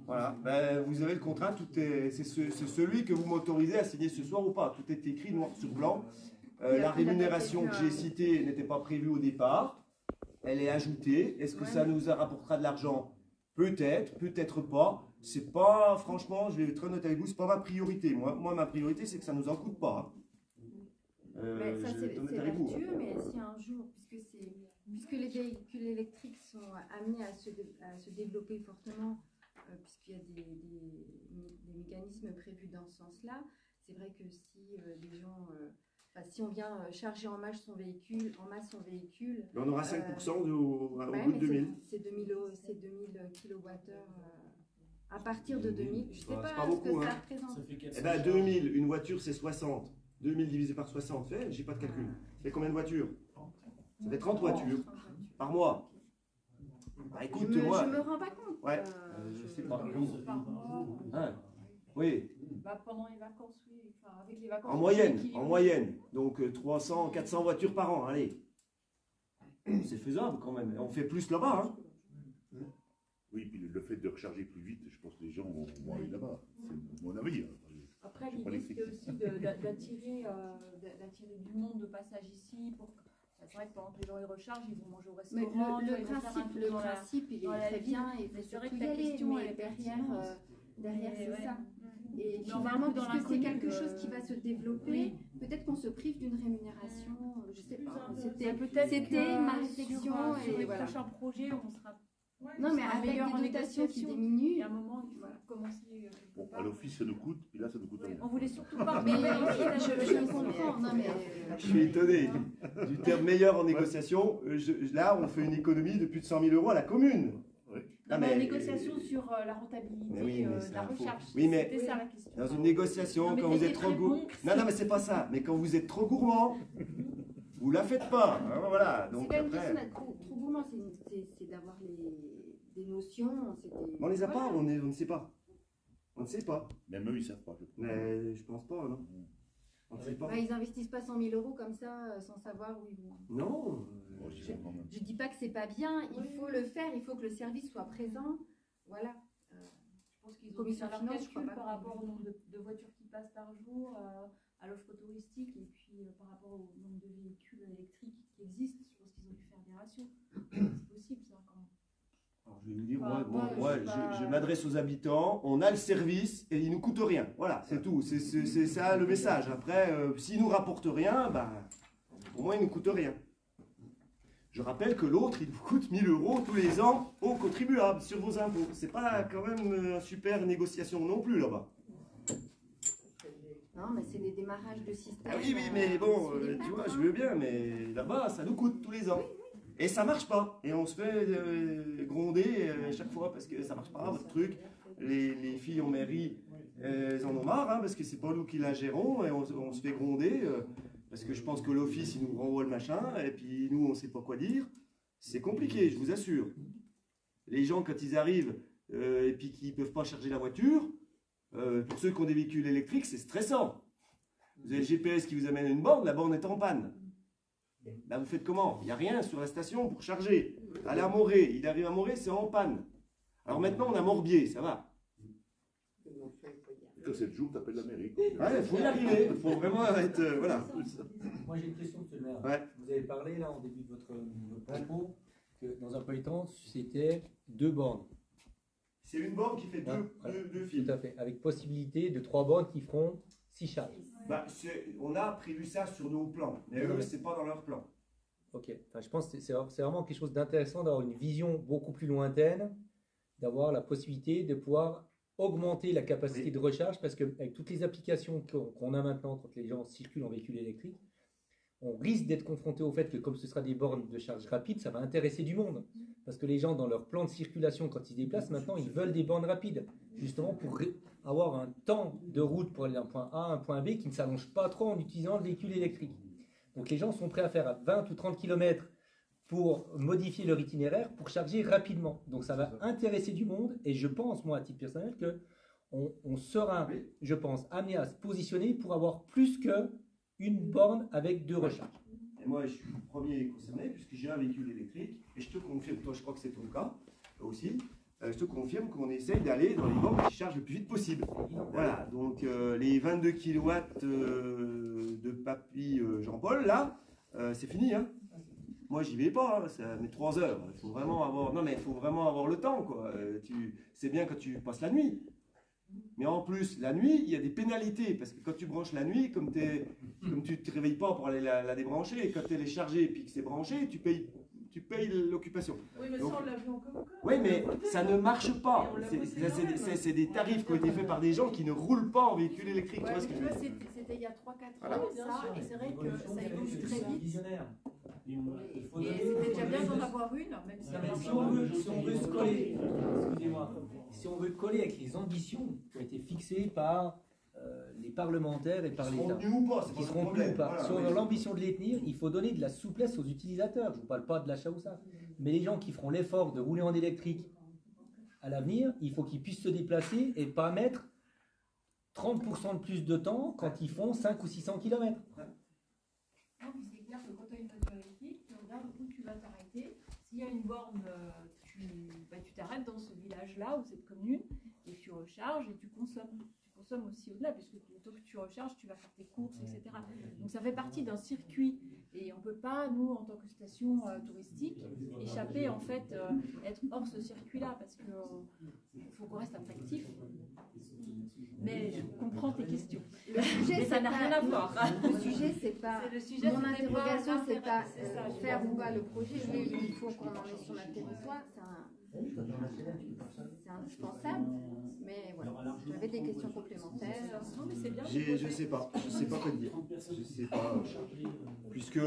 Voilà. Ben, vous avez le contrat, c'est celui que vous m'autorisez à signer ce soir ou pas. Tout est écrit noir sur blanc. La rémunération que j'ai citée n'était pas prévue au départ. Elle est ajoutée. Est-ce que ça nous rapportera de l'argent? Peut-être, peut-être pas. C'est pas, franchement, je vais être honnête avec vous, c'est pas ma priorité. Moi, ma priorité, c'est que ça nous en coûte pas. Mais ça, Je vais être honnête c'est avec vous. vertueux, mais si un jour, puisque les véhicules électriques sont amenés à se développer fortement, puisqu'il y a des mécanismes prévus dans ce sens-là, c'est vrai que si les gens, si on vient charger en masse son véhicule, Mais on aura 5% au ouais, bout de mais 2000. c'est 2000 kWh à partir de 2000. Je ne sais Bah, pas, c'est pas ce beaucoup, que ça hein. représente. Ça fait 400. Eh ben 2000, une voiture c'est 60. 2000 divisé par 60, j'ai pas de calcul. Ça fait combien de voitures? Ça fait 30 voitures par mois. Bah écoute, moi. Je me rends pas compte. Ouais, je sais pas. Par mois, Hein, oui, pendant les vacances, oui. Enfin, avec les vacances. en moyenne, équilibrées. en moyenne. Donc 300, 400 voitures par an, allez. C'est faisable quand même. On fait plus là-bas. Hein. Oui, puis le fait de recharger plus vite, je pense que les gens vont aller là-bas. C'est mon avis. Hein. Après, Je suis pas l'idée, c'était électrique. aussi d'attirer du monde de passage ici. C'est vrai que pendant que les gens ils rechargent, ils vont manger au Mais restaurant. tu vois, le ils vont faire un principe, tour dans la- il est dans la très ville. bien et il Mais faut c'est vrai surtout que y ta aller, question, mais elle est pertinente. derrière c'est ouais. ça. Et Mais on va un finalement, peu dans puisque c'est l'inconnu, quelque chose qui va se développer, oui. peut-être qu'on se prive d'une rémunération, je sais pas. C'était Peut-être ma que réflexion sur et les voilà. prochains projets, on sera Non, mais sera avec meilleur en des dotations qui négociation. diminuent. Il y a un moment, il faut commencer quelque Bon, part. à l'office, ça nous coûte, puis là, ça nous coûte Ouais, rien. on voulait surtout pas. Mais je comprends. Non, mais Je suis étonné du terme meilleur en négociation. Là, on fait une économie de plus de 100 000 euros à la commune. Ouais. Ah, La mais- négociation sur la rentabilité Mais oui, mais de c'est la un faux. recherche. Oui, mais- C'était ça la question. Dans une négociation, Non, mais quand vous t'étais êtes trop très gourmand. bon. Non, mais c'est pas ça. Mais quand vous êtes trop gourmand, vous la faites pas. Hein, voilà. c'est Donc pas une question après. d'être trop gourmand, c'est d'avoir des notions. On les a pas, on ne sait pas. On ne sait pas. Même eux, ils savent pas. Je crois. Mais je pense pas, non. On ne sait pas. Bah, ils investissent pas 100 000 euros comme ça sans savoir où ils vont. Non. Bon, ils savent quand même. Je dis pas que c'est pas bien, il faut le faire, il faut que le service soit présent. Voilà. Je pense qu'ils ont Commission fait leur finance, je crois calcul pas par qu'on- rapport au nombre de voitures qui passent par jour, à l'offre touristique et puis par rapport au nombre de véhicules électriques qui existent. Je pense qu'ils ont dû faire des ratios. moi, je m'adresse aux habitants, on a le service et il nous coûte rien. Voilà, c'est tout. C'est ça le message. Après, s'il nous rapporte rien, bah, au moins il nous coûte rien. Je rappelle que l'autre, il vous coûte 1 000 € tous les ans aux contribuables sur vos impôts. C'est pas quand même une super négociation non plus là-bas. Non, mais c'est des démarrages de système. Ah oui, mais bon, tu vois, je veux bien, mais là-bas, ça nous coûte tous les ans. Et ça marche pas. Et on se fait gronder chaque fois parce que ça marche pas, votre truc. Les filles en mairie, elles en ont marre, hein, parce que c'est pas nous qui la gérons, et on se fait gronder. Parce que je pense que l'office, il nous renvoie le machin, et puis nous, on ne sait pas quoi dire. C'est compliqué, je vous assure. Les gens, quand ils arrivent, et puis qu'ils ne peuvent pas charger la voiture, pour ceux qui ont des véhicules électriques, c'est stressant. Vous avez le GPS qui vous amène à une borne, la borne est en panne. Là, vous faites comment? Il n'y a rien sur la station pour charger. Allez à Morée, il arrive à Morée, c'est en panne. Alors maintenant, on a Morbier, ça va. 7 jours, t'appelles la mairie. Ouais, il faut y arriver, il faut vraiment être... voilà. Moi j'ai une question, monsieur le maire. Ouais. Vous avez parlé là en début de votre propos que dans un premier temps c'était 2 bornes. C'est une borne qui fait deux fils. Tout à fait. Avec possibilité de 3 bornes qui feront 6 charges. Bah, on a prévu ça sur nos plans, mais eux, c'est pas dans leur plan. Ok. Enfin, je pense que c'est vraiment quelque chose d'intéressant d'avoir une vision beaucoup plus lointaine, d'avoir la possibilité de pouvoir augmenter la capacité de recharge, parce qu'avec toutes les applications qu'on a maintenant quand les gens circulent en véhicule électrique, on risque d'être confronté au fait que comme ce sera des bornes de charge rapide, ça va intéresser du monde. Parce que les gens, dans leur plan de circulation, quand ils se déplacent, maintenant, ils veulent des bornes rapides, justement pour avoir un temps de route pour aller d'un point A à un point B qui ne s'allonge pas trop en utilisant le véhicule électrique. Donc les gens sont prêts à faire à 20 ou 30 km pour modifier leur itinéraire, pour charger rapidement. Donc ça va intéresser du monde, et je pense, moi, à titre personnel, qu'on sera, je pense, amené à se positionner pour avoir plus qu'une borne avec 2 recharges. Et moi, je suis le premier concerné, puisque j'ai un véhicule électrique, et je te confirme, toi je crois que c'est ton cas aussi, je te confirme qu'on essaye d'aller dans les bornes qui chargent le plus vite possible. Voilà, donc les 22 kW de papy Jean-Paul, là, c'est fini, hein. Moi, j'y vais pas, hein, ça met 3 heures. Il faut vraiment avoir, non mais il faut vraiment avoir le temps, quoi. C'est bien quand tu passes la nuit. Mais en plus, la nuit, il y a des pénalités, parce que quand tu branches la nuit, comme tu ne te réveilles pas pour aller la débrancher, et quand elle est chargée et puis que c'est branché, tu payes l'occupation. Oui, mais donc, ça, on l'a vu en commun. oui, mais ça ne marche pas. C'est des tarifs qui ont été faits par des gens qui ne roulent pas en véhicule électrique. Ouais, tu vois ce que je veux dire? C'était il y a 3-4 Voilà. ans, ça, et c'est vrai que ça évolue très vite. Visionnaire. Il faut Et donner- c'était déjà bien d'en avoir une, même si Non, mais si on veut se coller, excusez-moi, si on veut coller avec les ambitions qui ont été fixées par les parlementaires et par Ils seront l'État, venus ou pas, c'est qui pas le seront plus problème. ou pas. Voilà, Si on oui. a l'ambition de les tenir, il faut donner de la souplesse aux utilisateurs. Je ne vous parle pas de l'achat ou ça. Mais les gens qui feront l'effort de rouler en électrique à l'avenir, il faut qu'ils puissent se déplacer et pas mettre 30% de plus de temps quand ils font 5 ou 600 km. Non, puis c'est clair que quand tu as une voiture électrique, tu regardes où tu vas t'arrêter. S'il y a une borne, tu t'arrêtes dans ce village-là ou cette commune et tu recharges et tu consommes. Tu consommes aussi au-delà, puisque le temps que tu recharges, tu vas faire tes courses, etc. Donc ça fait partie d'un circuit et on ne peut pas, nous, en tant que station touristique, échapper, en fait, être hors ce circuit-là parce qu'il faut qu'on reste attractif. Mais je comprends tes questions. Le sujet, Mais ça c'est n'a pas- rien à voir. Le sujet, c'est pas. C'est le sujet, Mon c'était interrogation, pas- c'est pas c'est ça, j'ai faire pas ou pas le projet. Oui, il faut qu'on en ait sur notre territoire. C'est indispensable. Mais voilà, j'avais des questions complémentaires. Non, mais c'est bien. Je sais pas quoi te dire. Je sais pas. Puisque,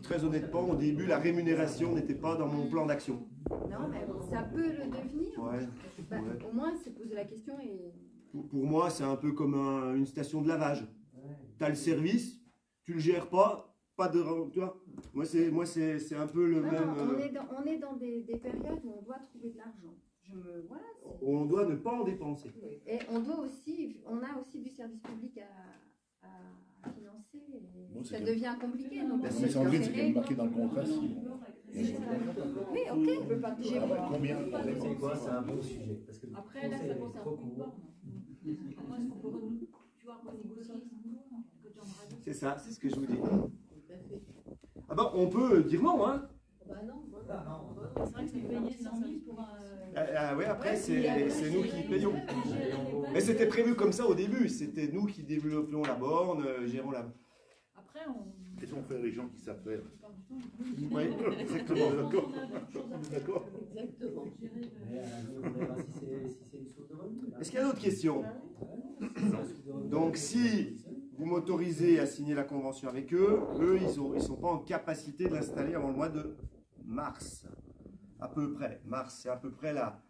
très honnêtement, au début, la rémunération n'était pas dans mon plan d'action. Non, mais ça peut le devenir. Ouais. Bah, Ouais. Au moins, c'est poser la question et. Pour moi, c'est un peu comme une station de lavage. Tu as le service, tu le gères pas de... Tu vois, moi, c'est un peu le Non, même... non, on est dans des périodes où on doit trouver de l'argent. Voilà, on doit ne pas en dépenser. et on a aussi du service public à financer. Et Bon, ça c'est devient compliqué. Donc, Merci Sandrine, c'est quand même marqué dans le contrat. Oui, ok, on peut pas toucher. Ah ouais, combien? C'est quoi? C'est un bon sujet. Parce que le Après, là, conseil ça est concerne trop plus de court. bornes. Comment est-ce qu'on peut renégocier que tu en rajoutes? C'est ça, c'est ce que je vous dis. Ah ben, on peut dire non, hein. Bah non, Ah, non. c'est vrai que c'est payé 100 000 pour un Oui, après, c'est nous qui payons. Mais c'était prévu comme ça au début. C'était nous qui développions la borne, gérons la... Après, on... Laissons faire les gens qui savent faire. Oui, exactement. D'accord. D'accord. Exactement. Est-ce qu'il y a d'autres questions? Donc, si vous m'autorisez à signer la convention avec eux, ils sont pas en capacité de l'installer avant le mois de mars. À peu près. Mars, c'est à peu près la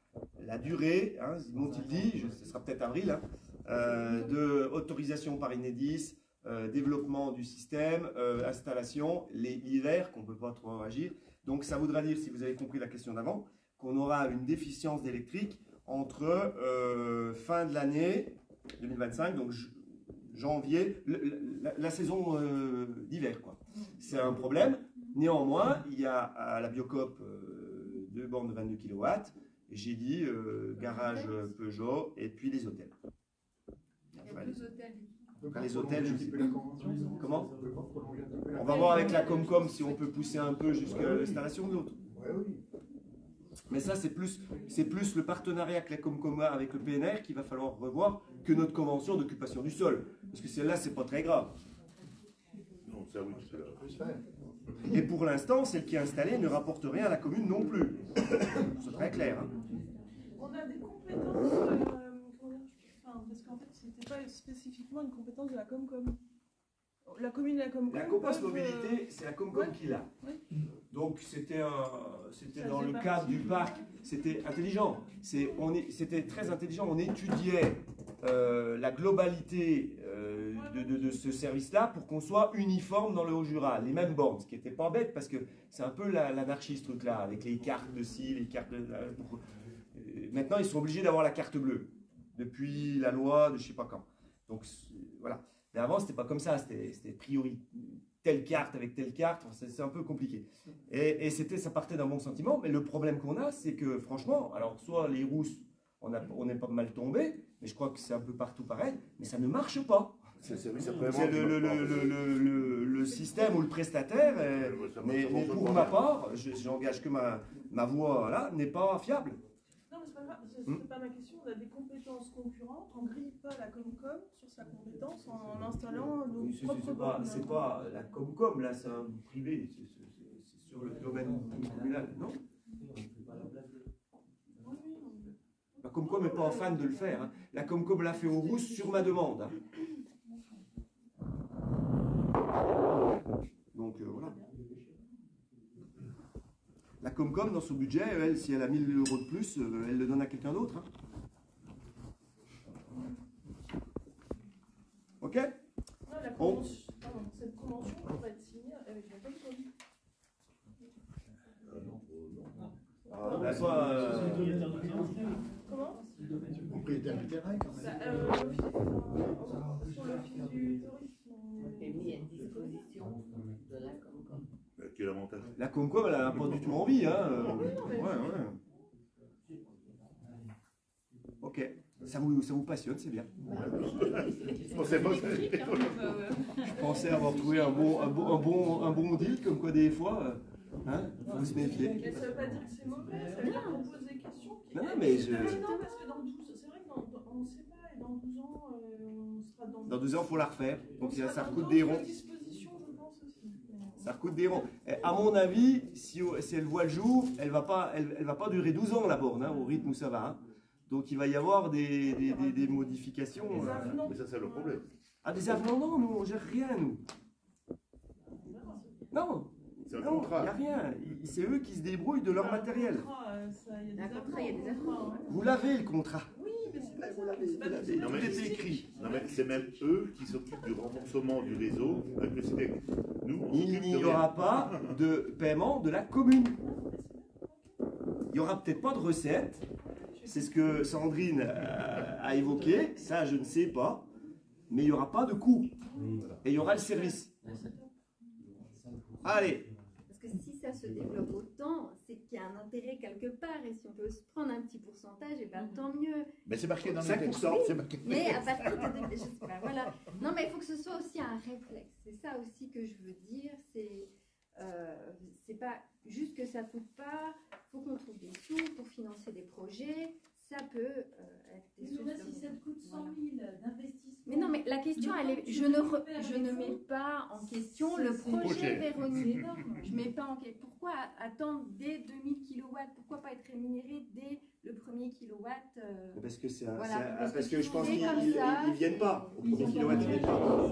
durée, hein, m'ont-ils dit, ce sera peut-être avril, hein, de autorisation par Enedis, développement du système, installation, l'hiver, qu'on ne peut pas trop agir. Donc, ça voudra dire, si vous avez compris la question d'avant, qu'on aura une déficience d'électrique entre fin de l'année 2025, donc janvier, la saison d'hiver, quoi. C'est un problème. Néanmoins, il y a à la Biocop 2 bornes de 22 kW, j'ai dit garage Peugeot et puis les hôtels. Enfin, les hôtels, je sais pas. Comment? On va voir avec la Comcom si on peut pousser un peu jusqu'à l'installation de l'autre. Mais ça, c'est plus le partenariat que la Comcom a avec le PNR qu'il va falloir revoir que notre convention d'occupation du sol. Parce que celle-là, c'est pas très grave. Non, ça oui, ça peut se faire. Et pour l'instant, celle qui est installée ne rapporte rien à la commune non plus. C'est très clair. Hein. On a des compétences, parce qu'en fait, c'était pas spécifiquement une compétence de la Comcom. La commune et la Comcom. La Copos Mobilité, c'est la Comcom qui l'a. Donc c'était dans le cadre du parc, c'était intelligent. C'était très intelligent. On étudiait la globalité de ce service-là pour qu'on soit uniforme dans le Haut-Jura, les mêmes bornes, ce qui n'était pas bête parce que c'est un peu l'anarchie ce truc-là, avec les cartes de ci, les cartes de... maintenant, ils sont obligés d'avoir la carte bleue, depuis la loi de je ne sais pas quand. Donc voilà. Mais avant, c'était pas comme ça, c'était priori telle carte avec telle carte, c'est un peu compliqué. Et ça partait d'un bon sentiment, mais le problème qu'on a, c'est que franchement, alors soit les rousses, on est pas mal tombé, mais je crois que c'est un peu partout pareil, mais ça ne marche pas. C'est le système ou le prestataire, mais pour ma part, j'engage que ma voix là, n'est pas fiable. Non, mais c'est pas grave, c'est pas ma question. On a des compétences concurrentes, on ne grille pas la Comcom sur sa compétence en installant nos propres bornes. C'est pas la Comcom, là, c'est un privé, c'est sur le domaine communal, non? La Comcom n'est pas fan de le faire. Hein. La Comcom l'a fait aux rousses sur ma demande. Hein. Donc voilà. La Comcom, dans son budget, elle, si elle a 1000 € de plus, elle le donne à quelqu'un d'autre. Hein. Ok? Cette convention pourrait être signée avec la Comcom. Comment? Propriétaire du terrain, quand même. Sur l'office du tourisme. est mis à disposition de la Comcom. Quel avantage? La Comcom, elle n'a pas du tout envie. Hein. Ouais. Ok. Ça vous passionne, c'est bien. Je pensais avoir trouvé un bon deal, comme quoi des fois, faut se méfier. Mais ça ne veut pas dire que c'est mauvais, ça veut dire qu'on pose des questions. Non, mais non, parce que dans 12, c'est vrai qu'on ne sait pas, et dans 12 ans, on sera dans... Dans 12 ans, il faut la refaire. Donc ça recoute des ronds. Ça recoute des ronds. À mon avis, si elle voit le jour, elle va pas durer 12 ans la borne, hein, au rythme où ça va. Hein. Donc il va y avoir des modifications. Mais ça, c'est le problème. Ah, des avenants, non, nous, on gère rien, nous. Non. C'est un contrat. Il n'y a rien. C'est eux qui se débrouillent de leur matériel. Il y a des avenants. Vous l'avez, le contrat. Oui, mais c'est pas ça. Non, mais tout est écrit. Non, mais c'est même eux qui s'occupent du renforcement du réseau avec le SIDEC. Nous, Il n'y aura pas de paiement de la commune. Il n'y aura peut-être pas de recette. C'est ce que Sandrine a évoqué. Ça, je ne sais pas. Mais il n'y aura pas de coût. Et il y aura le service. Allez. Parce que si ça se développe autant, c'est qu'il y a un intérêt quelque part. Et si on peut se prendre un petit pourcentage, et ben tant mieux. Mais c'est marqué dans le 5%. texte. C'est marqué. Mais à partir de... Je sais pas, voilà. Non, mais il faut que ce soit aussi un réflexe. C'est ça aussi que je veux dire. C'est pas juste que ça coûte pas. Il faut qu'on trouve des sous pour financer des projets. je ne mets pas en question le projet Véronique. Je mets pas en question. Pourquoi attendre dès 2000 kW? Pourquoi pas être rémunéré dès le premier kilowatt Parce que parce que je pense qu'ils ne viennent pas. Au premier kilowatt, ils viennent pas.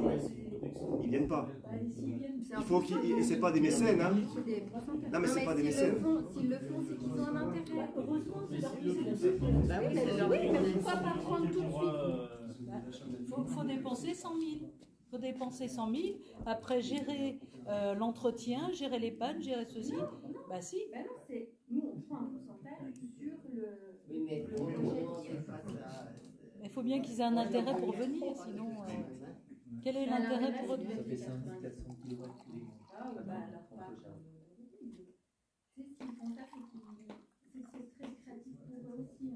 Ils viennent pas. Il faut qu'ils. Et c'est pas des mécènes, hein. Non, mais c'est pas des mécènes. S'ils le font, c'est qu'ils ont un intérêt. Heureusement, c'est leur business. Oui, mais pourquoi pas prendre tout de suite? Faut dépenser 100 000. Faut dépenser 100 000. Après, gérer l'entretien, gérer les pannes, gérer ceci. Bah si. Bah non, c'est nous on prend un pourcentage sur le. Oui, mais il faut bien qu'ils aient un intérêt pour venir, sinon. Quel est l'intérêt pour eux? Ça fait 5 400 kW. Ah, bah alors pas. C'est ce qu'ils font ça, c'est très créatif pour eux aussi.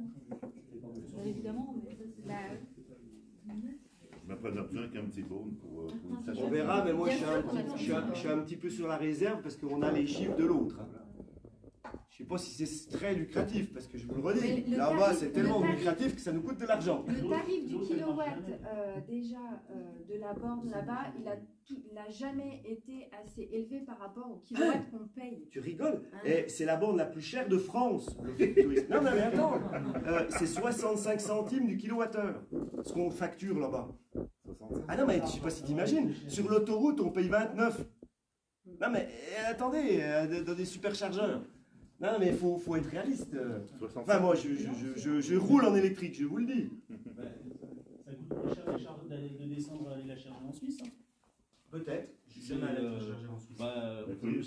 Évidemment, mais. Mais après, on a besoin qu'un petit borne pour une station. On verra, mais moi je suis un petit peu sur la réserve parce qu'on a les chiffres de l'autre. Je ne sais pas si c'est très lucratif, parce que je vous le redis, là-bas c'est tellement lucratif que ça nous coûte de l'argent. Le tarif du kilowatt de la borne là-bas, il n'a jamais été assez élevé par rapport au kilowatt qu'on paye. Tu rigoles? Et c'est la borne la plus chère de France, l'Office du tourisme. Non, mais attends, c'est 65 centimes du kilowattheure, ce qu'on facture là-bas. Ah non, mais je ne sais pas si tu imagines, sur l'autoroute on paye 29. Non mais attendez, dans des superchargeurs. Non, mais il faut être réaliste. Enfin, moi, je roule en électrique, je vous le dis. Ça coûte moins cher de descendre aller la charger en Suisse. Hein. Peut-être. Si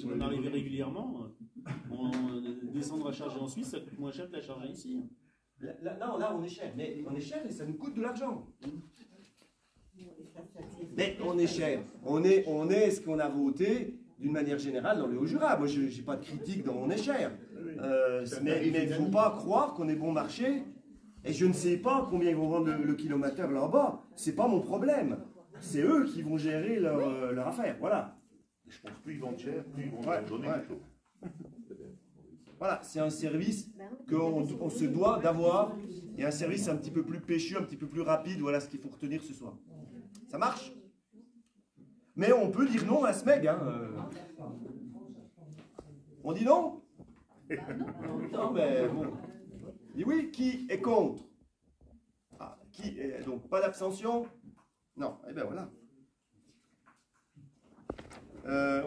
on arrive régulièrement, descendre à charger en Suisse, ça coûte moins cher que la charger ici. Non, là, on est cher. Mais on est cher et ça nous coûte de l'argent. Mais on est cher. On est ce qu'on a voté d'une manière générale dans le Haut-Jura. Moi, je n'ai pas de critique dans on est cher. Mais il ne faut pas croire qu'on est bon marché. Et je ne sais pas combien ils vont vendre le kilomètre là-bas. Ce n'est pas mon problème. C'est eux qui vont gérer leur affaire. Voilà. Je pense plus ils vendent cher, plus ils vont donner quelque chose. Voilà, c'est un service qu'on se doit d'avoir. Et un service un petit peu plus péchu, un petit peu plus rapide. Voilà ce qu'il faut retenir ce soir. Ça marche? Mais on peut dire non à SMEG. Hein. On dit non? Non, mais bon. Dit oui, qui est contre? Donc, pas d'abstention? Non, eh bien voilà.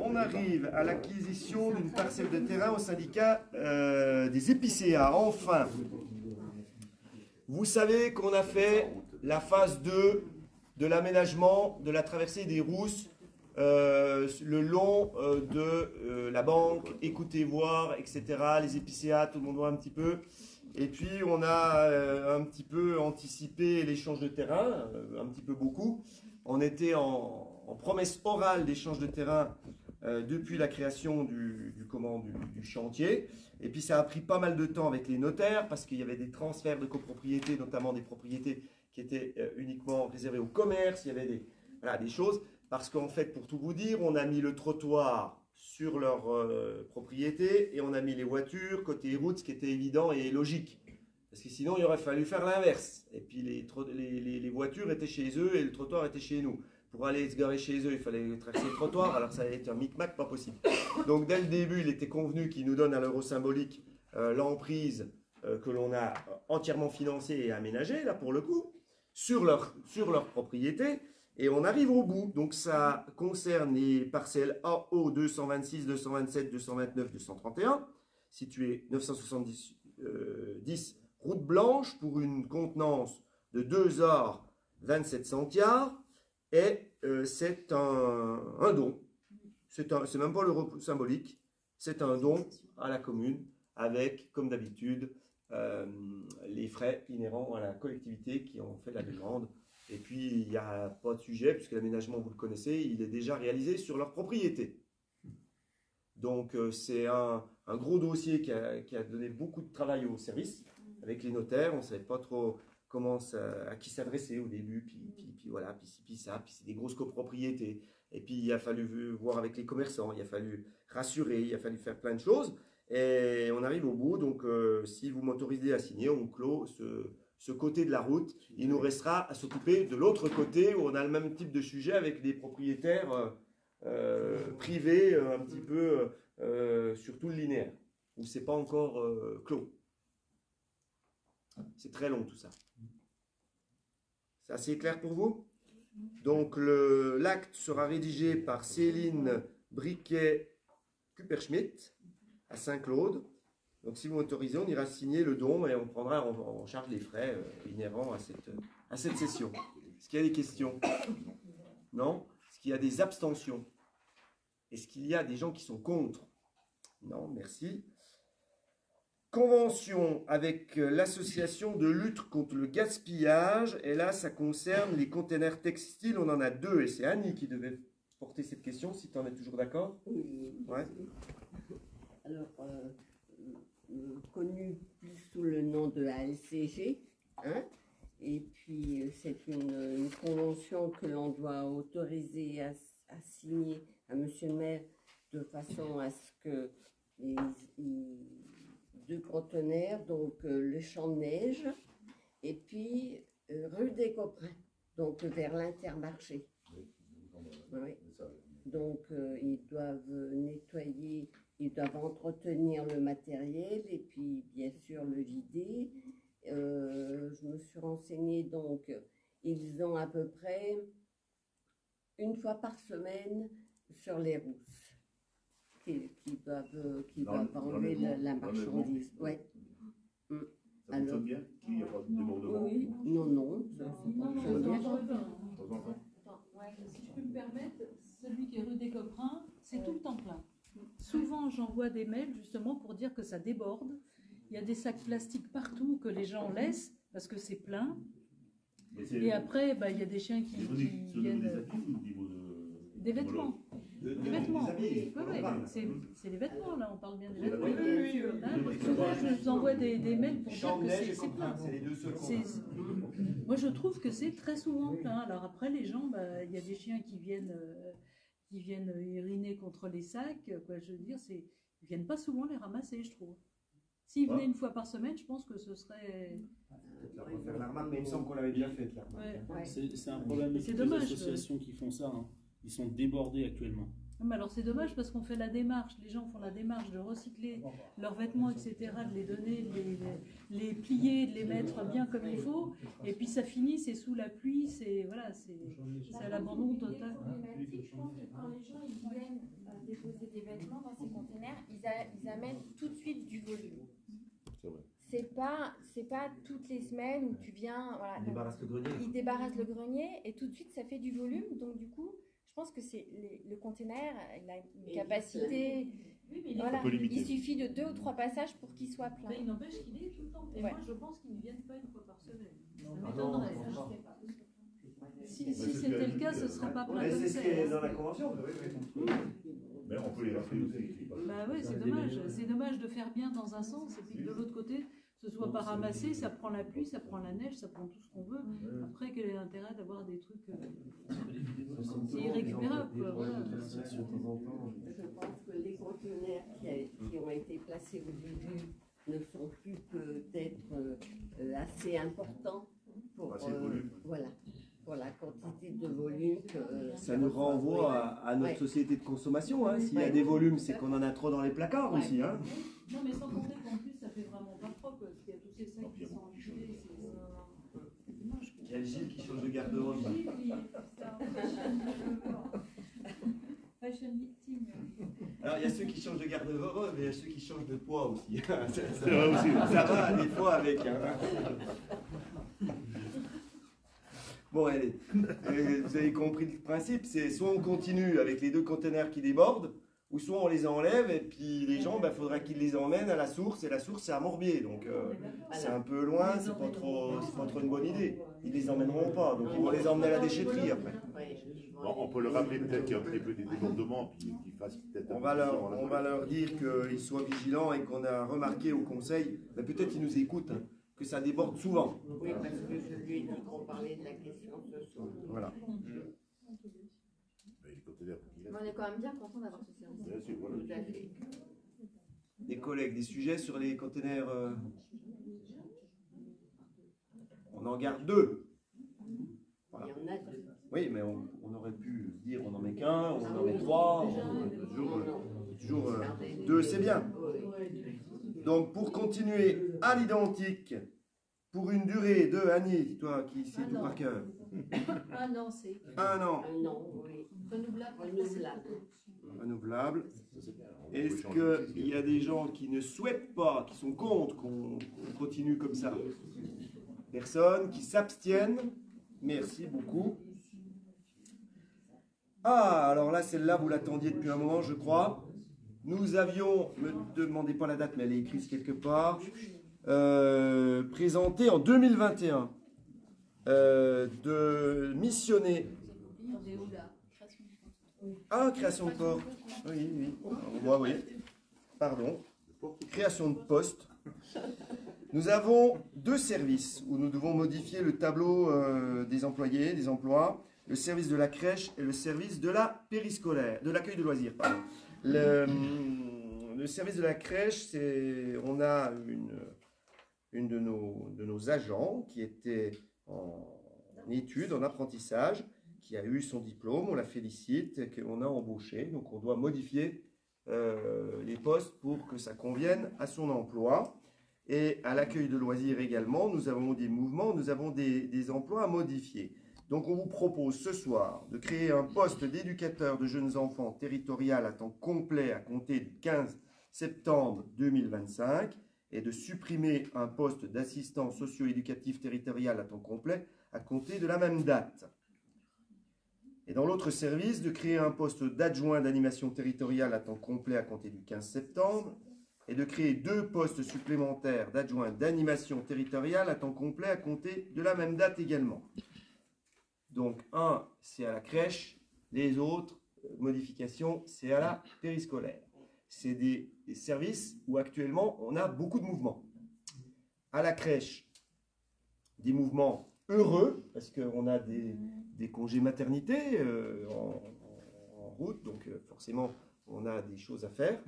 On arrive à l'acquisition d'une parcelle de terrain au syndicat des épicéas. Enfin, vous savez qu'on a fait la phase 2 de l'aménagement de la traversée des Rousses le long de la banque, écoutez voir, etc. Les épicéas, tout le monde voit un petit peu. Et puis on a un petit peu anticipé l'échange de terrain, un petit peu beaucoup. On était en promesse orale d'échange de terrain depuis la création du chantier. Et puis ça a pris pas mal de temps avec les notaires parce qu'il y avait des transferts de copropriété, notamment des propriétés qui étaient uniquement réservées au commerce. Il y avait des choses. Parce qu'en fait, pour tout vous dire, on a mis le trottoir sur leur propriété et on a mis les voitures côté route, ce qui était évident et logique. Parce que sinon, il aurait fallu faire l'inverse. Et puis les voitures étaient chez eux et le trottoir était chez nous. Pour aller se garer chez eux, il fallait traverser le trottoir, alors ça allait être un micmac pas possible. Donc dès le début, il était convenu qu'ils nous donnent à l'euro symbolique l'emprise que l'on a entièrement financée et aménagée, là pour le coup, sur leur propriété. Et on arrive au bout, donc ça concerne les parcelles AO 226, 227, 229, 231, situées 970 route blanche pour une contenance de 2 arts 27 centiards, et c'est un don, c'est même pas l'euro symbolique, c'est un don à la commune avec, comme d'habitude, les frais inhérents à la collectivité qui ont fait la demande. Et puis, il n'y a pas de sujet, puisque l'aménagement, vous le connaissez, il est déjà réalisé sur leur propriété. Donc, c'est un gros dossier qui a donné beaucoup de travail au service, avec les notaires. On ne savait pas trop à qui s'adresser au début, puis voilà, puis ça, puis c'est des grosses copropriétés. Et puis, il a fallu voir avec les commerçants, il a fallu rassurer, il a fallu faire plein de choses. Et on arrive au bout, donc si vous m'autorisez à signer, on clôt ce côté de la route. Il nous restera à s'occuper de l'autre côté où on a le même type de sujet avec des propriétaires privés un petit peu sur tout le linéaire, où c'est pas encore clos. C'est très long tout ça. C'est assez clair pour vous? Donc l'acte sera rédigé par Céline Briquet-Kupperschmidt à Saint-Claude. Donc si vous m'autorisez, on ira signer le don et on prendra en charge les frais inhérents à cette session. Est-ce qu'il y a des questions? Non? Est-ce qu'il y a des abstentions? Est-ce qu'il y a des gens qui sont contre? Non, merci. Convention avec l'association de lutte contre le gaspillage. Et là, ça concerne les containers textiles. On en a 2 et c'est Annie qui devait porter cette question, si tu en es toujours d'accord. Oui. Ouais. Alors, connu plus sous le nom de la LCG, hein, et puis c'est une convention que l'on doit autoriser à signer à Monsieur le maire de façon à ce que les 2 conteneurs, donc le Champ de Neige et puis rue des Coprins, donc vers l'Intermarché. Oui. Donc ils doivent nettoyer, ils doivent entretenir le matériel et puis bien sûr le vider. Je me suis renseignée, donc ils ont à peu près 1 fois par semaine sur les rousses qui doivent enlever la marchandise. Ouais. Ça fonctionne bien? Il n'y a pas de débordement? Oui, non, ça fonctionne bien. Si je peux me permettre, celui qui est rue des Coprins, c'est tout le temps plein. Souvent, j'envoie des mails justement pour dire que ça déborde. Il y a des sacs plastiques partout que les gens laissent parce que c'est plein. Et après, il y a des chiens qui viennent... Des vêtements. Des vêtements. Oui, c'est les vêtements, là, on parle bien des vêtements. Souvent, je vous envoie des mails pour dire que c'est plein. Moi, je trouve que c'est très souvent plein. Alors après, les gens, il y a des chiens qui viennent uriner contre les sacs. Quoi, je veux dire, ils ne viennent pas souvent les ramasser, je trouve. S'ils venaient 1 fois par semaine, je pense que ce serait... Faire la remarque, mais il me semble qu'on l'avait déjà fait. C'est un problème de toutes les associations qui font ça. Hein. Ils sont débordés actuellement. Mais alors c'est dommage parce qu'on fait la démarche, les gens font la démarche de recycler leurs vêtements, etc., de les donner, de les plier, de les mettre bien comme il faut, et puis ça finit, c'est sous la pluie, c'est à l'abandon total. Je pense que quand les gens ils viennent déposer des vêtements dans ces containers, ils amènent tout de suite du volume. C'est pas toutes les semaines où tu viens, voilà, ils débarrassent le grenier et tout de suite ça fait du volume, donc du coup je pense que c'est le container, il a une capacité. Oui, mais voilà, il suffit de 2 ou 3 passages pour qu'il soit plein. Mais il n'empêche qu'il est tout le temps. Et moi, je pense qu'ils ne viennent pas 1 fois par semaine. Ça m'étonnerait. Si c'était le cas, ce ne serait pas plein. C'est ce qui est dans la convention. Mais on peut les rappeler aussi. Bah oui, c'est dommage. C'est dommage de faire bien dans un sens et puis de l'autre côté, ce soit pas ramassé, ça prend la pluie, ça prend la neige, ça prend tout ce qu'on veut. Après, quel est l'intérêt d'avoir des trucs c'est irrécupérable, quoi. Voilà. Je pense que les conteneurs qui ont été placés au début ne sont plus peut-être assez importants pour, pour la quantité de volume que... Ça nous renvoie à notre société de consommation. Hein. S'il y a des volumes, c'est qu'on en a trop dans les placards aussi. Hein. Non, mais sans compter qu'en plus, ça fait vraiment pas propre, parce qu'il y a tous ces sacs qui sont enculés. Il y a Gilles qui change de garde-robe. Fashion victime. Alors, il y a ceux qui changent de garde-robe et il y a ceux qui changent de poids aussi. Ça va des fois avec. Hein. Bon, allez, vous avez compris le principe, c'est soit on continue avec les 2 containers qui débordent, ou soit on les enlève et puis les gens, faudra qu'ils les emmènent à la source, et la source c'est à Morbier, donc c'est un peu loin, c'est pas trop une bonne idée. Ils les emmèneront pas, donc ils vont les emmener à la déchetterie après. Bon, on peut le rappeler peut-être qu'il y a un petit peu des débordements, puis qu'ils fassent peut-être on va leur dire qu'ils soient vigilants et qu'on a remarqué au conseil, peut-être ils nous écoutent, hein, que ça déborde souvent. Oui, parce que je lui ai dit qu'on parlait de la question ce soir. Voilà. On est quand même bien content d'avoir ce service. Tout à fait. Des collègues, des sujets sur les containers en garde 2. Voilà. Il y en a deux. Oui, mais on aurait pu dire on en met qu'un, on en met 3, toujours 2, c'est bien. Donc pour continuer à l'identique, pour une durée de, Annie, toi qui sais tout par cœur. Un an, c'est. 1 an. Un an, oui. Renouvelable. Renouvelable. Est-ce qu'il y a des gens qui ne souhaitent pas, qui sont contre qu'on continue comme ça? Personne, qui s'abstiennent? Merci beaucoup. Ah, alors là, celle-là, vous l'attendiez depuis un moment, je crois. Nous avions, ne me demandez pas la date, mais elle est écrite quelque part, présenté en 2021 de missionner. Ah, création de port. Oui, oui. Moi, oui. Pardon. Création de poste. Nous avons 2 services où nous devons modifier le tableau des employés, des emplois, le service de la crèche et le service de la périscolaire, de l'accueil de loisirs. Pardon. Le service de la crèche, on a une de nos agents qui était en études, en apprentissage, qui a eu son diplôme, on la félicite, qu'on a embauché. Donc on doit modifier les postes pour que ça convienne à son emploi. Et à l'accueil de loisirs également, nous avons des mouvements, nous avons des emplois à modifier. Donc on vous propose ce soir de créer un poste d'éducateur de jeunes enfants territorial à temps complet à compter du 15 septembre 2025 et de supprimer un poste d'assistant socio-éducatif territorial à temps complet à compter de la même date. Et dans l'autre service, de créer un poste d'adjoint d'animation territoriale à temps complet à compter du 15 septembre et de créer 2 postes supplémentaires d'adjoint d'animation territoriale à temps complet à compter de la même date également. Donc, un, c'est à la crèche, les autres modifications, c'est à la périscolaire. C'est des services où actuellement, on a beaucoup de mouvements. À la crèche, des mouvements heureux, parce qu'on a des congés maternité en route, donc forcément, on a des choses à faire.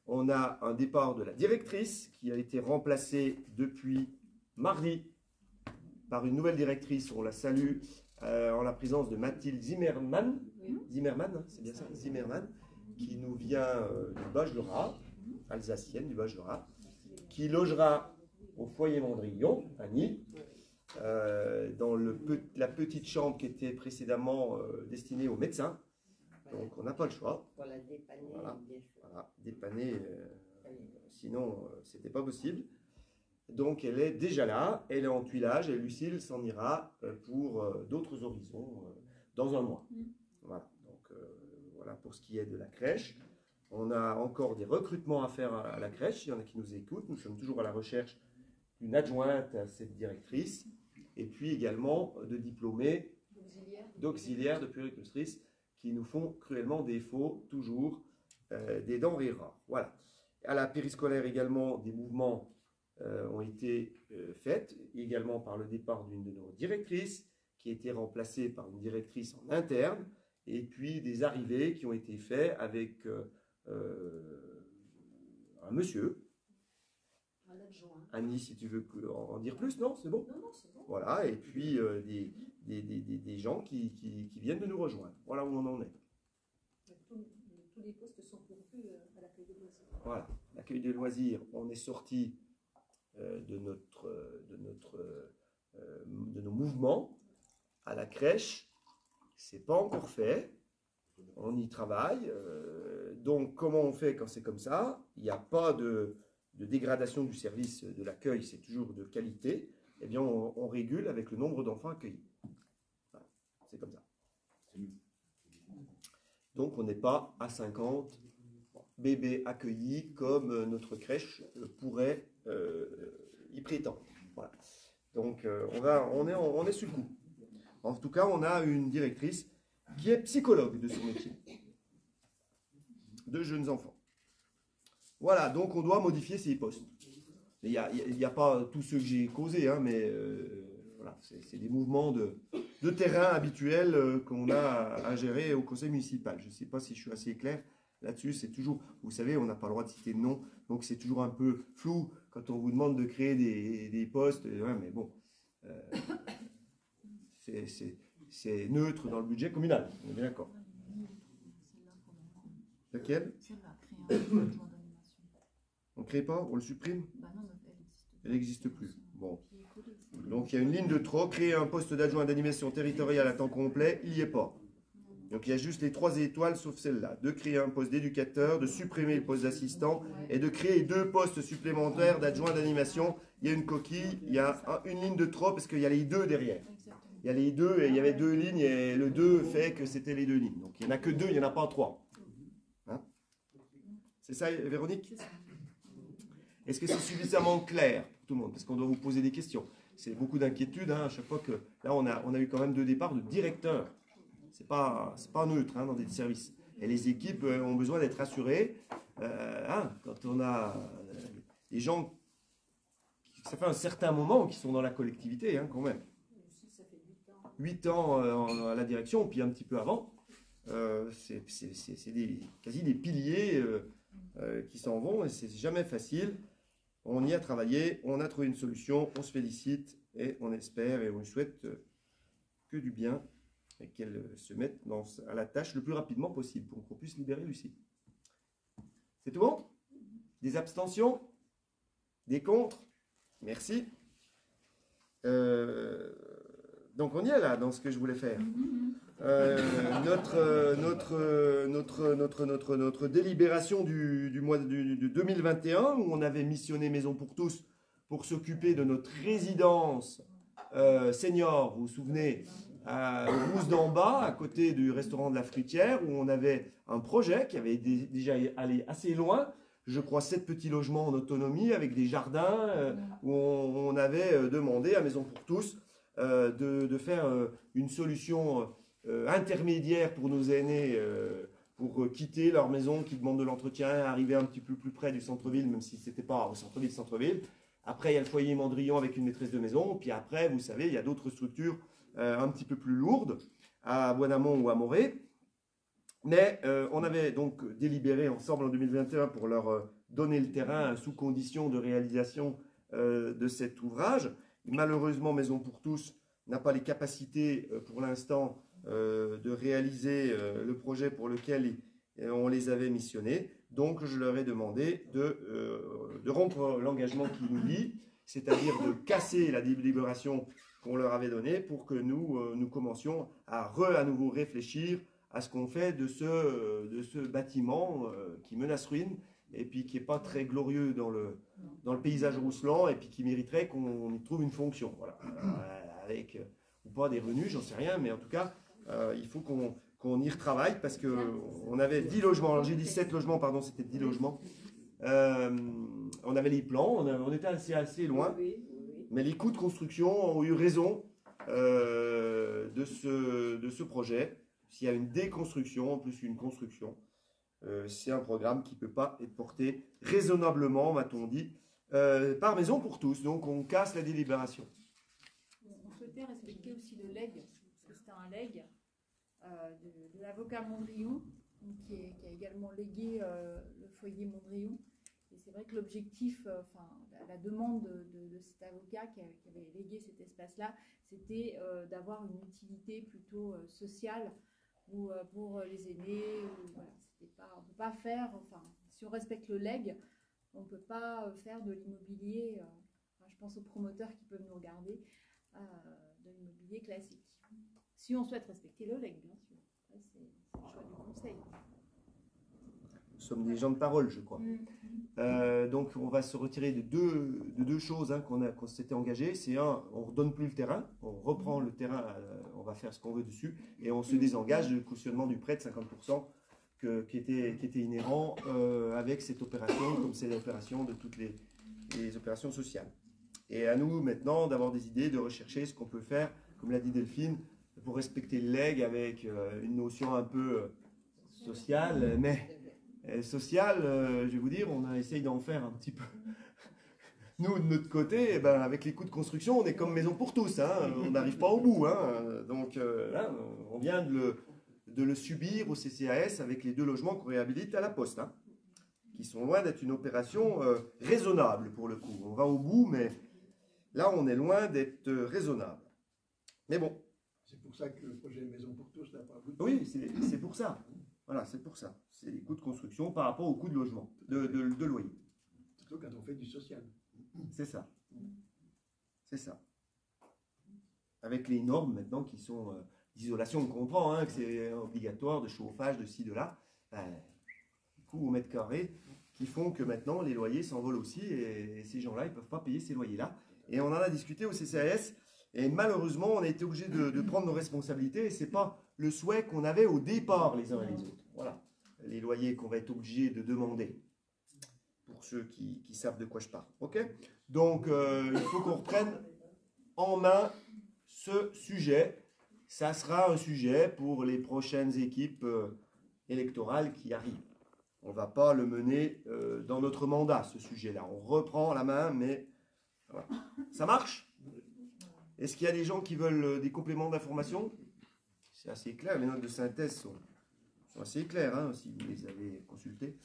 On a un départ de la directrice qui a été remplacée depuis mardi par une nouvelle directrice, on la salue, en la présence de Mathilde Zimmermann, Zimmermann, c'est bien ça, Zimmermann, qui nous vient du Bas-Jura, alsacienne du Bas-Jura, qui logera au foyer Mondrillon, à Nîmes, dans la petite chambre qui était précédemment destinée aux médecins. Donc on n'a pas le choix. Voilà, dépanner, voilà, bien sûr. voilà, dépanner, sinon c'était pas possible. Donc elle est déjà là, elle est en tuilage et Lucille s'en ira pour d'autres horizons dans un mois. Voilà, donc voilà pour ce qui est de la crèche. On a encore des recrutements à faire à la crèche, il y en a qui nous écoutent. Nous sommes toujours à la recherche d'une adjointe à cette directrice et puis également de diplômés, d'auxiliaires, de puéricultrices qui nous font cruellement défaut toujours des denrées rares. Voilà. À la périscolaire également, des mouvements ont été faits, également par le départ d'une de nos directrices, qui a été remplacée par une directrice en interne, et puis des arrivées qui ont été faites avec un monsieur. Annie, si tu veux en dire plus, non? C'est bon? Non, c'est bon. Voilà, et puis des gens qui viennent de nous rejoindre. Voilà où on en est. Tous les postes sont pourvus à l'accueil de loisirs. Voilà, l'accueil de loisirs, on est sorti de nos mouvements. À la crèche, c'est pas encore fait, on y travaille. Donc comment on fait quand c'est comme ça? Il n'y a pas de dégradation du service de l'accueil, c'est toujours de qualité. Eh bien on régule avec le nombre d'enfants accueillis. Voilà, c'est comme ça. Donc on n'est pas à 50 bébés accueillis comme notre crèche pourrait y prétendre. Voilà. Donc on est sur le coup. En tout cas, on a une directrice qui est psychologue de son métier, de jeunes enfants. Voilà, donc on doit modifier ces postes. Il n'y a pas tous ceux que j'ai causés, hein, mais voilà, c'est des mouvements de terrain habituels qu'on a à gérer au conseil municipal. Je ne sais pas si je suis assez clair là-dessus. C'est toujours, vous savez, on n'a pas le droit de citer de nom, donc c'est toujours un peu flou quand on vous demande de créer des postes. Ouais, mais bon, c'est neutre dans le budget communal, on est bien d'accord. Laquelle? On ne crée pas? On le supprime? Elle n'existe plus. Bon. Donc il y a une ligne de trop, créer un poste d'adjoint d'animation territoriale à temps complet, il n'y est pas. Donc il y a juste les 3 étoiles sauf celle-là. De créer un poste d'éducateur, de supprimer le poste d'assistant et de créer 2 postes supplémentaires d'adjoint d'animation. Il y a une coquille, il y a une ligne de trop parce qu'il y a les 2 derrière. Il y a les 2 et il y avait 2 lignes et le 2 fait que c'était les 2 lignes. Donc il n'y en a que 2, il n'y en a pas 3. Hein? C'est ça, Véronique? Est-ce que c'est suffisamment clair pour tout le monde? Parce qu'on doit vous poser des questions. C'est beaucoup d'inquiétudes à chaque fois que... Là, on a eu quand même 2 départs de directeurs. C'est pas neutre dans des services. Et les équipes ont besoin d'être rassurées. Quand on a des gens, ça fait un certain moment qui sont dans la collectivité quand même. 8 ans à la direction, puis un petit peu avant. C'est quasi des piliers qui s'en vont et c'est jamais facile. On y a travaillé, on a trouvé une solution, on se félicite et on espère et on lui souhaite que du bien et qu'elle se mette à la tâche le plus rapidement possible pour qu'on puisse libérer Lucie. C'est tout bon? Des abstentions? Des contre? Merci. Donc on y est là dans ce que je voulais faire. Notre délibération du mois de 2021 où on avait missionné Maison pour tous pour s'occuper de notre résidence senior, vous vous souvenez, au Rousse d'en bas, à côté du restaurant de la Fruitière, où on avait un projet qui avait déjà allé assez loin. Je crois 7 petits logements en autonomie avec des jardins où on avait demandé à Maison pour tous de faire une solution intermédiaire pour nos aînés pour quitter leur maison qui demande de l'entretien, arriver un petit peu plus près du centre-ville, même si ce n'était pas au centre-ville. Après, il y a le foyer Mandrillon avec une maîtresse de maison. Puis après, vous savez, il y a d'autres structures un petit peu plus lourdes à Bois-d'Amont ou à Morée. Mais on avait donc délibéré ensemble en 2021 pour leur donner le terrain sous condition de réalisation de cet ouvrage. Malheureusement, Maison pour tous n'a pas les capacités pour l'instant de réaliser le projet pour lequel on les avait missionnés. Donc, je leur ai demandé de rompre l'engagement qui nous lie, c'est-à-dire de casser la délibération qu'on leur avait donnée pour que nous commencions à nouveau réfléchir à ce qu'on fait de ce bâtiment qui menace ruine et puis qui n'est pas très glorieux dans le paysage rousselant et puis qui mériterait qu'on y trouve une fonction. Voilà. Avec ou pas des revenus, j'en sais rien, mais en tout cas, il faut qu'on y retravaille parce qu'on avait 10 logements. Alors j'ai dit 7 logements, pardon, c'était 10 logements. On avait les plans, on était assez loin, mais les coûts de construction ont eu raison de ce projet. S'il y a une déconstruction, en plus une construction, c'est un programme qui ne peut pas être porté raisonnablement, m'a-t-on dit, par Maison pour tous. Donc on casse la délibération. On souhaitait respecter aussi le legs, parce que c'était un legs de l'avocat Mondrion, qui a également légué le foyer Mondrion. Et c'est vrai que l'objectif, la demande de cet avocat qui avait légué cet espace-là, c'était d'avoir une utilité plutôt sociale pour les aînés. Voilà, on ne peut pas faire, si on respecte le legs, on ne peut pas faire de l'immobilier, je pense aux promoteurs qui peuvent nous regarder, de l'immobilier classique. Si on souhaite respecter le legs, bien sûr. Après, c'est le choix du conseil. Nous sommes des gens de parole, je crois. Donc, on va se retirer de deux choses qu'on s'était engagé. C'est un, on ne redonne plus le terrain, on reprend le terrain, on va faire ce qu'on veut dessus, et on se désengage du cautionnement du prêt de 50% qui était inhérent avec cette opération, comme c'est l'opération de toutes les opérations sociales. Et à nous, maintenant, d'avoir des idées, de rechercher ce qu'on peut faire, comme l'a dit Delphine, pour respecter le legs avec une notion un peu sociale, mais... social, je vais vous dire, on a essayé d'en faire un petit peu. Nous, de notre côté, avec les coûts de construction, on est comme Maison pour tous, on n'arrive pas au bout. Donc là, on vient de le subir au CCAS avec les 2 logements qu'on réhabilite à la Poste, qui sont loin d'être une opération raisonnable pour le coup. On va au bout, mais là, on est loin d'être raisonnable. Mais bon, pour ça que le projet Maison pour tous n'a pas abouti. Oui, c'est pour ça. Voilà, c'est pour ça. C'est les coûts de construction par rapport aux coûts de logement, de loyer. Surtout quand on fait du social. C'est ça. C'est ça. Avec les normes maintenant qui sont d'isolation, on comprend hein, que c'est obligatoire, de chauffage, de ci, de là. Les coûts au mètre carré qui font que maintenant les loyers s'envolent aussi et ces gens-là, ils ne peuvent pas payer ces loyers-là. Et on en a discuté au CCAS et malheureusement, on a été obligé de prendre nos responsabilités et ce n'est pas le souhait qu'on avait au départ les uns et les autres. Voilà, les loyers qu'on va être obligé de demander pour ceux qui savent de quoi je parle. Ok ? Donc, il faut qu'on reprenne en main ce sujet. Ça sera un sujet pour les prochaines équipes électorales qui arrivent. On ne va pas le mener dans notre mandat, ce sujet-là. On reprend la main, mais voilà. Ça marche ? Est-ce qu'il y a des gens qui veulent des compléments d'information? C'est assez clair, les notes de synthèse sont assez claires, hein, si vous les avez consultées.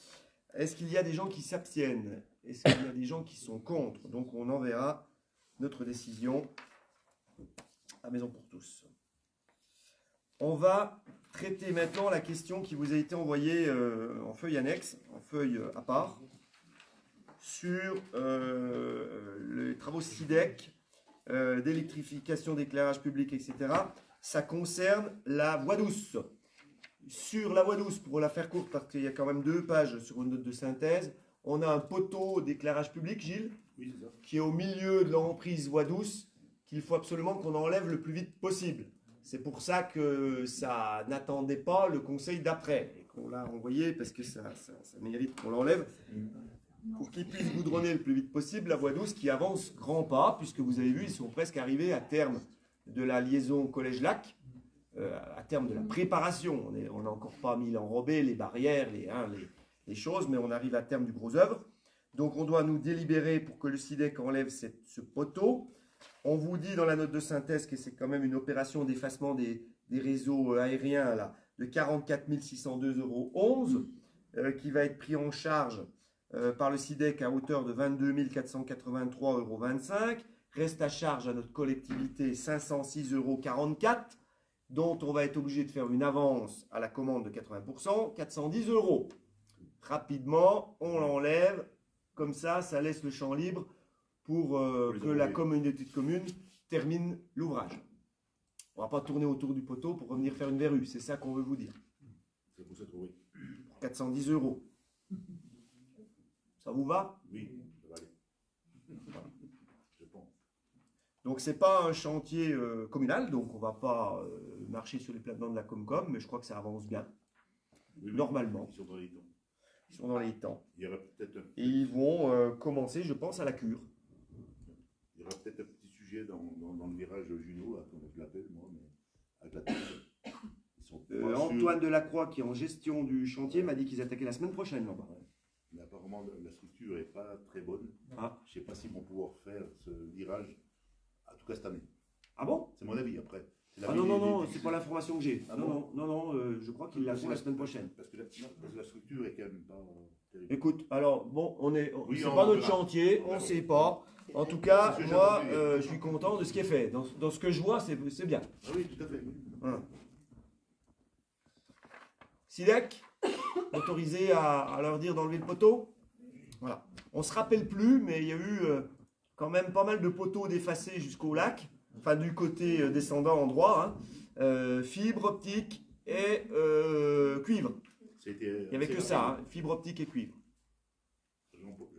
Est-ce qu'il y a des gens qui s'abstiennent? Est-ce qu'il y a des gens qui sont contre? Donc on enverra notre décision à Maison pour tous. On va traiter maintenant la question qui vous a été envoyée en feuille annexe, en feuille à part, sur les travaux SIDEC, d'électrification, d'éclairage public, etc. Ça concerne la voie douce. Sur la voie douce, pour la faire courte, parce qu'il y a quand même 2 pages sur une note de synthèse, on a un poteau d'éclairage public, Gilles, Oui, c'est ça. qui est au milieu de l'emprise voie douce, qu'il faut absolument qu'on enlève le plus vite possible. C'est pour ça que ça n'attendait pas le conseil d'après, et qu'on l'a envoyé, parce que ça mérite qu'on l'enlève, pour qu'il puisse goudronner le plus vite possible la voie douce qui avance grand pas, puisque vous avez vu, ils sont presque arrivés à terme de la liaison Collège-Lac, à terme de la préparation. On n'a encore pas mis l'enrobé, les barrières, les choses, mais on arrive à terme du gros œuvre. Donc on doit nous délibérer pour que le SIDEC enlève ce poteau. On vous dit dans la note de synthèse que c'est quand même une opération d'effacement des réseaux aériens là, de 44 602,11 € qui va être pris en charge par le SIDEC à hauteur de 22 483,25 €. Reste à charge à notre collectivité 506,44 €, dont on va être obligé de faire une avance à la commande de 80%, 410 €. Rapidement, on l'enlève, comme ça laisse le champ libre pour que la communauté de communes termine l'ouvrage. On ne va pas tourner autour du poteau pour revenir faire une verrue, c'est ça qu'on veut vous dire. C'est pour ça que oui. 410 €. Ça vous va? Oui, ça va aller. Voilà. Je pense. Donc ce n'est pas un chantier communal, donc on ne va pas marcher sur les plates-bandes de la Comcom, mais je crois que ça avance bien, Oui, normalement. Ils sont dans les temps. Ils sont dans les temps. Il y aura peut-être Et ils vont commencer, je pense, à la cure. Il y aura peut-être un petit sujet dans le virage Juno, là, comme je l'appelle moi, mais avec la tête. Ils sont pas sûrs. Antoine Delacroix, qui est en gestion du chantier, m'a dit qu'ils attaquaient la semaine prochaine là-bas. Mais apparemment, la structure n'est pas très bonne. Ah. Je ne sais pas s'ils vont pouvoir faire ce virage, en tout cas cette année. Ah bon? C'est mon avis après. Ah non, c'est pas l'information que j'ai. Ah non, je crois qu'ils la font la semaine prochaine. Parce que la structure est quand même pas terrible. Écoute, alors bon, Oui, c'est on pas notre verra. chantier, on ne sait pas. En tout cas, C'est ce que moi, j'ai entendu. je suis content de ce qui est fait. Dans ce que je vois, c'est bien. Ah oui, tout à fait. Voilà. SIDEC, autorisé à leur dire d'enlever le poteau. Voilà. On ne se rappelle plus, mais il y a eu quand même pas mal de poteaux d'effacés jusqu'au lac, enfin du côté descendant en droit, hein. Fibre optique et cuivre. Il n'y avait que ça, hein, fibre optique et cuivre.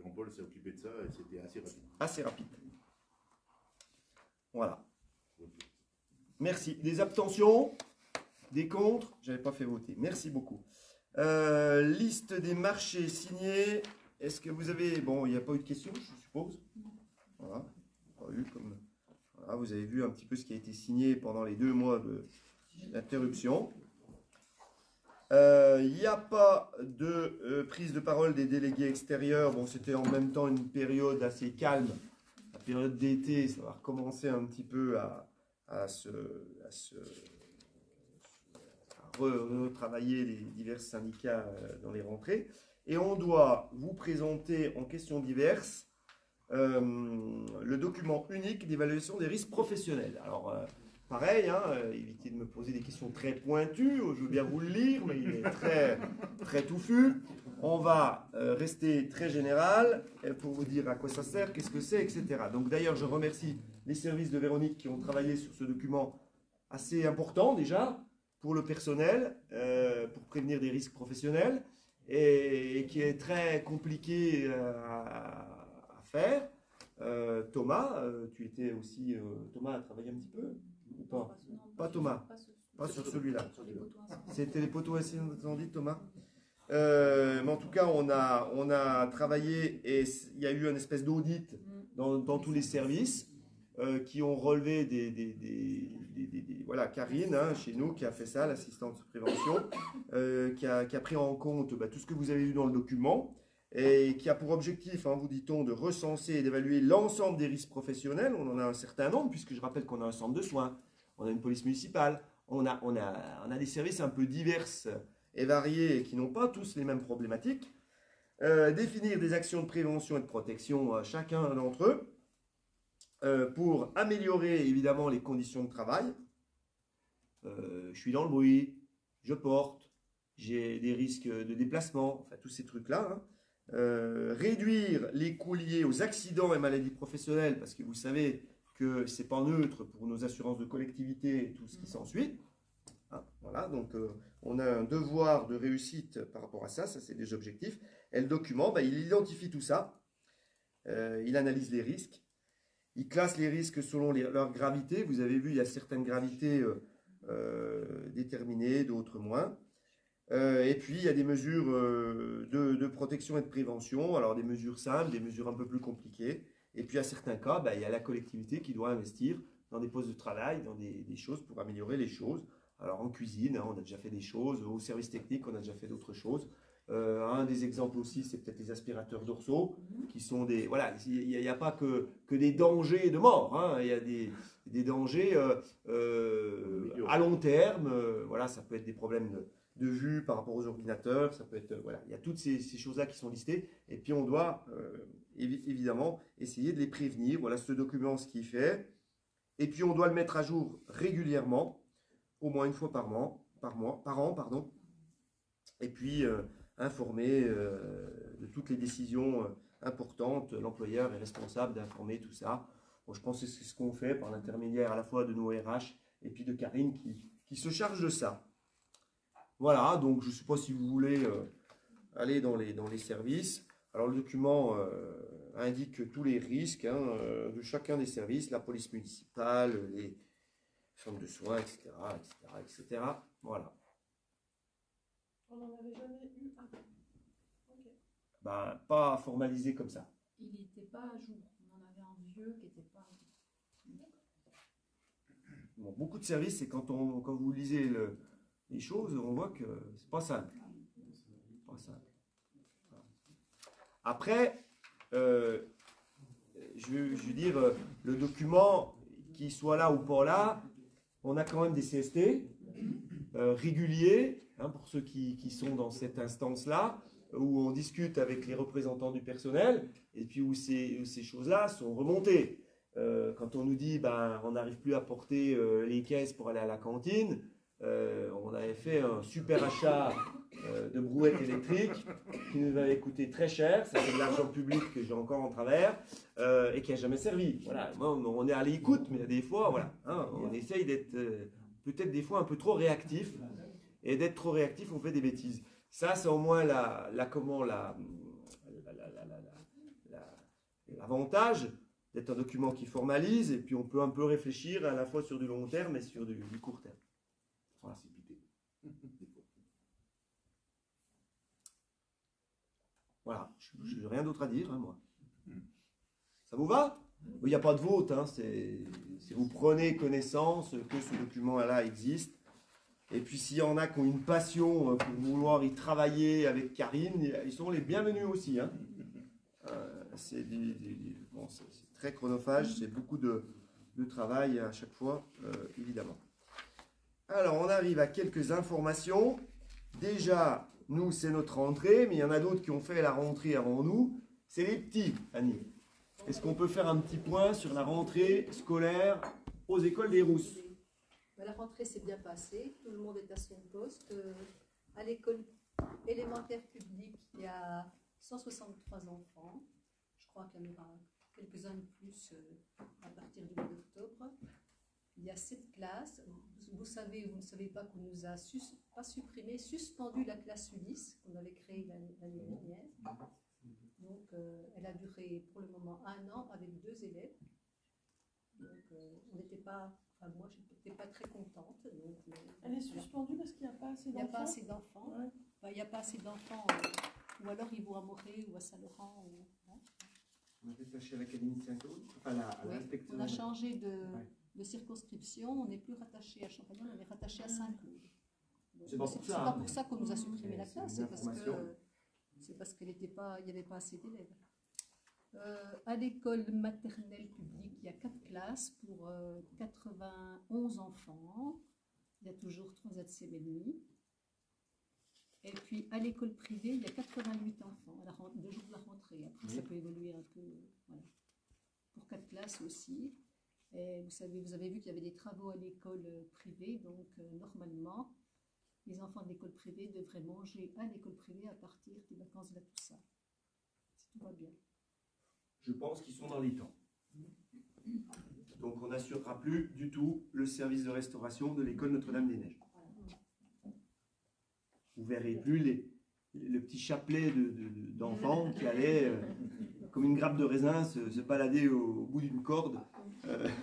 Jean-Paul s'est occupé de ça et c'était assez rapide. Assez rapide. Voilà. Merci. Des abstentions? Des contre? Je n'avais pas fait voter. Merci beaucoup. Liste des marchés signés. Est-ce que vous avez... Bon, il n'y a pas eu de questions, je suppose. Voilà. Pas eu comme... Voilà, vous avez vu un petit peu ce qui a été signé pendant les 2 mois d'interruption. Il n'y a pas de prise de parole des délégués extérieurs. Bon, c'était en même temps une période assez calme. La période d'été, ça va recommencer un petit peu à retravailler les divers syndicats dans les rentrées. Et on doit vous présenter en questions diverses le document unique d'évaluation des risques professionnels. Alors, pareil, hein, évitez de me poser des questions très pointues, je veux bien vous le lire, mais il est très, très touffu. On va rester très général pour vous dire à quoi ça sert, qu'est-ce que c'est, etc. Donc d'ailleurs, je remercie les services de Véronique qui ont travaillé sur ce document assez important déjà pour le personnel, pour prévenir des risques professionnels, et qui est très compliqué à faire. Thomas, tu étais aussi... Thomas a travaillé un petit peu ou pas? Pas Thomas, pas sur celui-là. C'était les poteaux incendies, Thomas. Mais en tout cas, on a travaillé et il y a eu une espèce d'audit dans tous les services qui ont relevé voilà, Karine, hein, chez nous, qui a fait ça, l'assistante de prévention, qui a pris en compte tout ce que vous avez vu dans le document et qui a pour objectif, hein, vous dit-on, de recenser et d'évaluer l'ensemble des risques professionnels. On en a un certain nombre, puisque je rappelle qu'on a un centre de soins, on a une police municipale, on a des services un peu divers et variés et qui n'ont pas tous les mêmes problématiques. Définir des actions de prévention et de protection chacun d'entre eux pour améliorer évidemment les conditions de travail. Je suis dans le bruit, je porte, j'ai des risques de déplacement, enfin tous ces trucs-là. Hein. Réduire les coûts liés aux accidents et maladies professionnelles, parce que vous savez que ce n'est pas neutre pour nos assurances de collectivité et tout ce qui s'ensuit. Hein, voilà, donc on a un devoir de réussite par rapport à ça, ça c'est des objectifs. Et le document, il identifie tout ça, il analyse les risques, il classe les risques selon leur gravité. Vous avez vu, il y a certaines gravités déterminées, d'autres moins. Et puis, il y a des mesures de protection et de prévention. Alors, des mesures simples, des mesures un peu plus compliquées. Et puis, à certains cas, il y a la collectivité qui doit investir dans des postes de travail, dans des choses pour améliorer les choses. Alors, en cuisine, hein, on a déjà fait des choses. Au service technique, on a déjà fait d'autres choses. Un des exemples aussi, c'est peut-être les aspirateurs dorsaux, qui sont des... Voilà, il n'y a pas que des dangers de mort. Hein, il y a des dangers à long terme. Voilà, ça peut être des problèmes de vue par rapport aux ordinateurs, ça peut être, voilà, il y a toutes ces choses-là qui sont listées, et puis on doit évidemment essayer de les prévenir. Voilà ce document, ce qu'il fait, et puis on doit le mettre à jour régulièrement, au moins une fois par an, pardon, et puis informer de toutes les décisions importantes. L'employeur est responsable d'informer tout ça. Bon, je pense que c'est ce qu'on fait par l'intermédiaire à la fois de nos RH et puis de Karine qui se charge de ça. Voilà, donc je ne sais pas si vous voulez aller dans les services. Alors le document indique tous les risques de chacun des services, la police municipale, les centres de soins, etc., etc., etc. Voilà. On n'en avait jamais eu un. Okay. Pas formalisé comme ça. Il n'était pas à jour. On en avait un vieux qui n'était pas à jour. Bon, beaucoup de services, c'est quand vous lisez les choses, on voit que c'est pas simple. Pas simple. Après, je veux dire, le document, qu'il soit là ou pas là, on a quand même des CST réguliers, hein, pour ceux qui sont dans cette instance-là, où on discute avec les représentants du personnel, et puis où ces choses-là sont remontées. Quand on nous dit on n'arrive plus à porter les caisses pour aller à la cantine, on avait fait un super achat de brouettes électriques qui nous avait coûté très cher. Ça c'est de l'argent public que j'ai encore en travers et qui n'a jamais servi. Voilà. On est à l'écoute, mais des fois, voilà, hein, on essaye d'être peut-être des fois un peu trop réactif. Et d'être trop réactif, on fait des bêtises. Ça, c'est au moins l'avantage d'être un document qui formalise, et puis on peut un peu réfléchir à la fois sur du long terme et sur du court terme. Voilà. Voilà, je n'ai rien d'autre à dire, hein, moi. Ça vous va? Il n'y a pas de vote, hein, c'est vous prenez connaissance que ce document-là existe. Et puis s'il y en a qui ont une passion pour vouloir y travailler avec Karine, ils sont les bienvenus aussi. Hein. C'est très chronophage, c'est beaucoup de travail à chaque fois, évidemment. Alors, on arrive à quelques informations. Déjà, nous, c'est notre rentrée, mais il y en a d'autres qui ont fait la rentrée avant nous. C'est les petits, Annie. Est-ce qu'on peut faire un petit point sur la rentrée scolaire aux écoles des Rousses? La rentrée s'est bien passée, tout le monde est à son poste. À l'école élémentaire publique, il y a 163 enfants. Je crois qu'il y en aura quelques-uns de plus à partir du mois d'octobre. Il y a 7 classes. Vous savez ou vous ne savez pas qu'on nous a pas supprimé, suspendu la classe Ulysse qu'on avait créée l'année dernière. Donc, elle a duré pour le moment 1 an avec 2 élèves. Donc, on n'était pas, enfin, moi, je n'étais pas très contente. Donc, elle est suspendue parce qu'il n'y a pas assez d'enfants. Il n'y a pas assez d'enfants. Ouais. Enfin, il n'y a pas assez d'enfants. Ou alors ils vont à Morée ou à Saint-Laurent. On a fait ça chez l'Académie de Saint-Claude, enfin à l'inspection. On a changé de circonscription. On n'est plus rattaché à Champagnole, on est rattaché à Saint-Claude. C'est pas pour ça. C'est pas pour ça qu'on nous a supprimé la classe, c'est parce qu'il n'y avait pas assez d'élèves. À l'école maternelle publique, il y a 4 classes pour 91 enfants. Il y a toujours 3 ATSEM. Et puis à l'école privée, il y a 88 enfants, le jour de la rentrée. Après, ça peut évoluer un peu. Voilà. Pour 4 classes aussi. Et vous avez vu qu'il y avait des travaux à l'école privée, donc normalement, les enfants de l'école privée devraient manger à l'école privée à partir des vacances de la Toussaint. Si tout va bien. Je pense qu'ils sont dans les temps. Donc on n'assurera plus du tout le service de restauration de l'école Notre-Dame-des-Neiges. Vous ne verrez plus le petit chapelet d'enfants qui allaient, comme une grappe de raisin, se balader au bout d'une corde.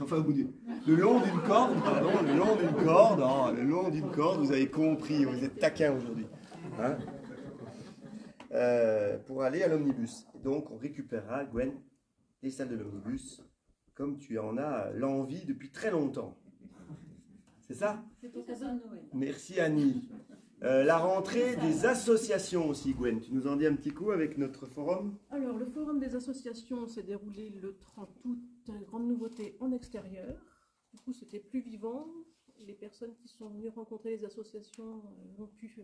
Enfin, le long d'une corde, pardon, le long d'une corde. Oh, le long d'une corde, vous avez compris, vous êtes taquin aujourd'hui. Hein, pour aller à l'omnibus. Donc, on récupérera, Gwen, les salles de l'omnibus, comme tu en as l'envie depuis très longtemps. C'est ça? C'est ton cadeau de Noël. Merci Annie. La rentrée des associations aussi, Gwen. Tu nous en dis un petit coup avec notre forum? Alors, le forum des associations s'est déroulé le 30 août. Grande nouveauté en extérieur. Du coup, c'était plus vivant. Les personnes qui sont venues rencontrer les associations ont pu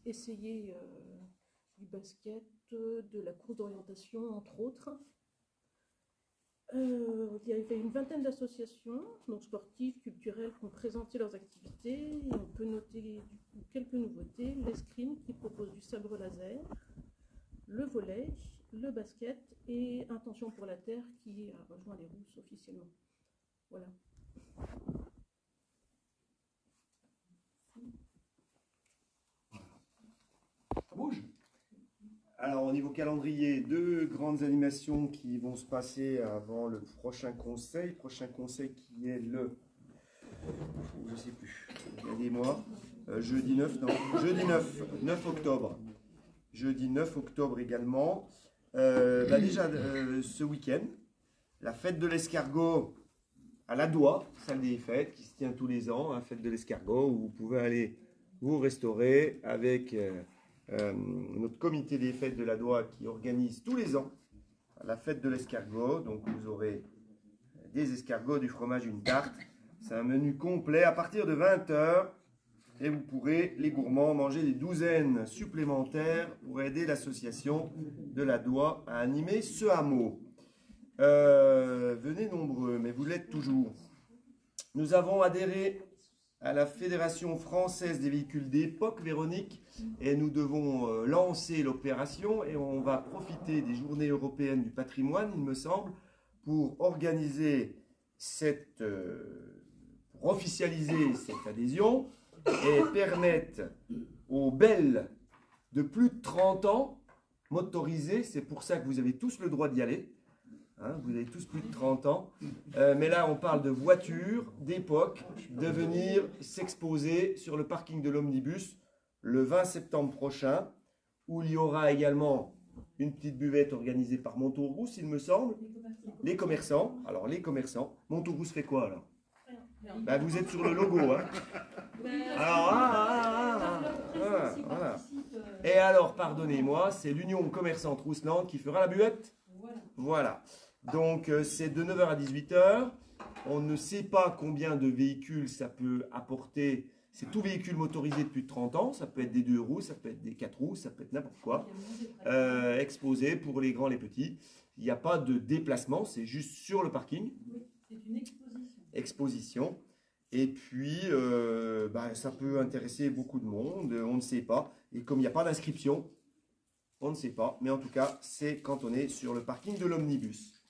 essayer du basket, de la course d'orientation, entre autres. Il y avait une vingtaine d'associations, donc sportives, culturelles, qui ont présenté leurs activités. Et on peut noter du coup quelques nouveautés. L'escrime qui propose du sabre laser, le volley, le basket et Intention pour la Terre qui a rejoint les Rousses officiellement. Voilà. Ça bouge. Alors, au niveau calendrier, 2 grandes animations qui vont se passer avant le prochain conseil. Prochain conseil qui est le... Je ne sais plus. Aidez-moi. Jeudi 9, non. Jeudi 9 octobre. Jeudi 9 octobre également. Déjà, ce week-end, la fête de l'escargot à la Doua, salle des fêtes, qui se tient tous les ans, fête de l'escargot, où vous pouvez aller vous restaurer avec... notre comité des fêtes de la Doua qui organise tous les ans la fête de l'escargot. Donc vous aurez des escargots, du fromage, une tarte. C'est un menu complet à partir de 20 h et vous pourrez, les gourmands, manger des douzaines supplémentaires pour aider l'association de la Doua à animer ce hameau. Venez nombreux, mais vous l'êtes toujours. Nous avons adhéré à la Fédération française des véhicules d'époque, Véronique, et nous devons lancer l'opération et on va profiter des journées européennes du patrimoine, il me semble, pour organiser pour officialiser cette adhésion et permettre aux belles de plus de 30 ans motorisées, c'est pour ça que vous avez tous le droit d'y aller, hein, vous avez tous plus de 30 ans, mais là on parle de voitures d'époque, de venir s'exposer sur le parking de l'Omnibus le 20 septembre prochain, où il y aura également une petite buvette organisée par Montaurousse, il me semble. Les commerçants. Alors les commerçants. Montaurousse fait quoi alors? Ben, vous êtes sur le logo. Hein. Alors, voilà. Et alors, pardonnez-moi, c'est l'Union commerçante Rousseland qui fera la buvette. Voilà. Donc c'est de 9 h à 18 h. On ne sait pas combien de véhicules ça peut apporter. C'est tout véhicule motorisé de plus de 30 ans. Ça peut être des 2 roues, ça peut être des 4 roues, ça peut être n'importe quoi. Exposé pour les grands, les petits. Il n'y a pas de déplacement, c'est juste sur le parking. Oui, c'est une exposition. Exposition. Et puis, ça peut intéresser beaucoup de monde, on ne sait pas. Et comme il n'y a pas d'inscription, on ne sait pas. Mais en tout cas, c'est quand on est sur le parking de l'omnibus,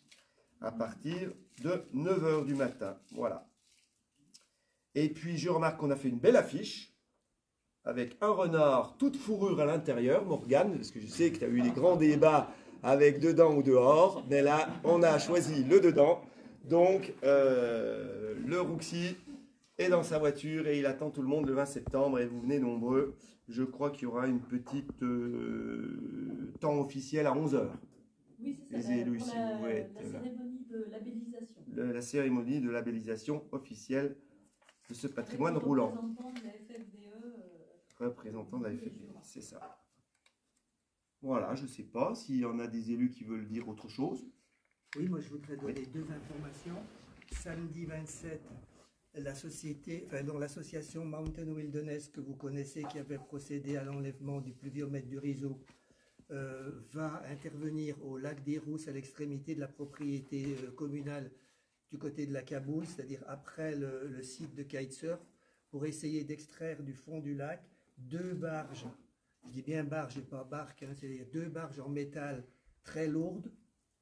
à partir de 9 h du matin. Voilà. Et puis, je remarque qu'on a fait une belle affiche, avec un renard toute fourrure à l'intérieur, Morgane, parce que je sais que tu as eu des grands débats avec dedans ou dehors. Mais là, on a choisi le dedans. Donc, le Rouxy est dans sa voiture et il attend tout le monde le 20 septembre et vous venez nombreux. Je crois qu'il y aura une petite temps officiel à 11 h. Oui, c'est Les ça, élus, pour si la, vous êtes la là. cérémonie de labellisation. La cérémonie de labellisation officielle de ce patrimoine Avec le roulant. représentant de la FFDE, Représentant de la FFDE, c'est ça. Voilà, je ne sais pas s'il y en a des élus qui veulent dire autre chose. Oui, moi je voudrais donner deux informations. Samedi 27, l'association Mountain Wilderness que vous connaissez, qui avait procédé à l'enlèvement du pluviomètre du Rizeau, va intervenir au lac des Rousses à l'extrémité de la propriété communale du côté de la Kaboul, c'est-à-dire après le site de kitesurf, pour essayer d'extraire du fond du lac 2 barges, je dis bien barges et pas barques, hein, c'est-à-dire 2 barges en métal très lourdes,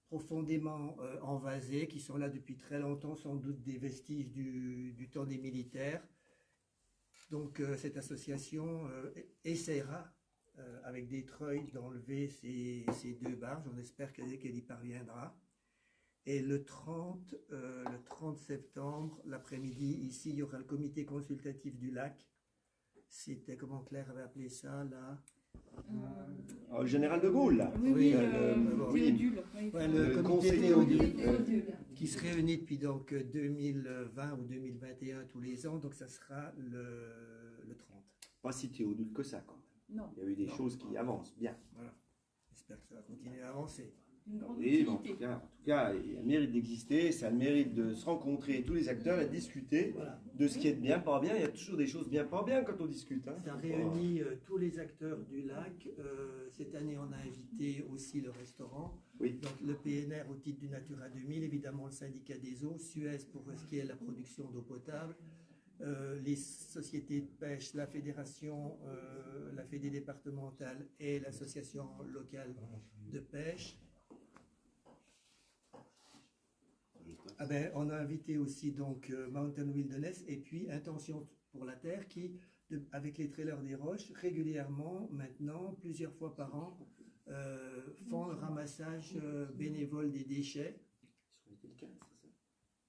profondément envasées, qui sont là depuis très longtemps, sans doute des vestiges du temps des militaires. Donc cette association essaiera avec des treuils d'enlever ces 2 barges. On espère qu'elle y parviendra. Et le 30 septembre, l'après-midi, ici, il y aura le comité consultatif du lac. C'était, comment Claire avait appelé ça, là Le général de Gaulle, là. Oui, Théodule. oui. Ouais, le comité conseil Théodule, qui se réunit depuis donc 2020 ou 2021 tous les ans, donc ça sera le 30. Pas si Théodule que ça, quand même. Non. Il y a eu des choses qui avancent bien. Voilà. J'espère que ça va continuer à avancer. Une grande Oui, mais en utilité. tout cas, il y a le mérite d'exister, ça a le mérite de se rencontrer, tous les acteurs, et de discuter de ce qui est bien, pas bien. Il y a toujours des choses bien, pas bien quand on discute. Hein. Ça réunit tous les acteurs du lac. Cette année, on a invité aussi le restaurant. Oui. Donc le PNR au titre du Natura 2000, évidemment le syndicat des eaux, Suez pour ce qui est la production d'eau potable, les sociétés de pêche, la fédération, la fédé départementale et l'association locale de pêche. Ah ben, on a invité aussi donc Mountain Wilderness et puis Intention pour la Terre qui, avec les trailers des Roches, régulièrement, maintenant, plusieurs fois par an, font le ramassage bénévole des déchets.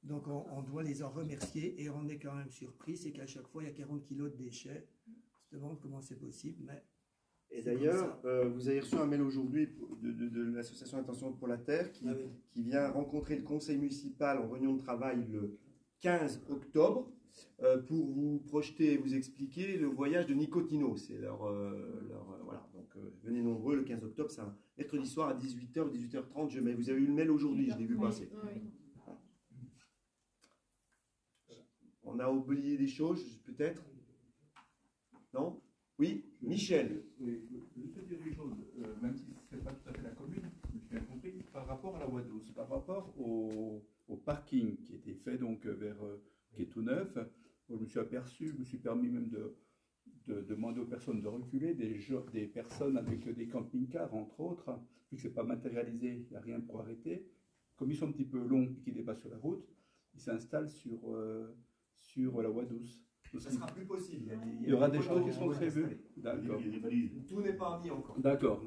Donc on doit les en remercier et on est quand même surpris, c'est qu'à chaque fois il y a 40 kilos de déchets. On se demande comment c'est possible, mais... Et d'ailleurs, vous avez reçu un mail aujourd'hui de l'association Intention pour la Terre qui vient rencontrer le conseil municipal en réunion de travail le 15 octobre pour vous projeter et vous expliquer le voyage de Nicotino. C'est voilà. Donc venez nombreux le 15 octobre, c'est un mercredi soir à 18 h ou 18 h 30. Mais vous avez eu le mail aujourd'hui, je l'ai vu passer. Oui. On a oublié des choses, peut-être? Non? Oui, Michel. Oui, je peux dire une chose, même si ce n'est pas tout à fait la commune, je me suis bien compris, par rapport à la voie douce, par rapport au parking qui était fait donc qui est tout neuf, je me suis aperçu, je me suis permis même de demander aux personnes de reculer, des personnes avec des camping-cars entre autres, vu que ce n'est pas matérialisé, il n'y a rien pour arrêter. Comme ils sont un petit peu longs et qui dépassent sur la route, ils s'installent sur la voie douce. Ça ne sera plus possible. Il y aura des choses qui sont prévues. D'accord. Tout n'est pas mis encore. D'accord.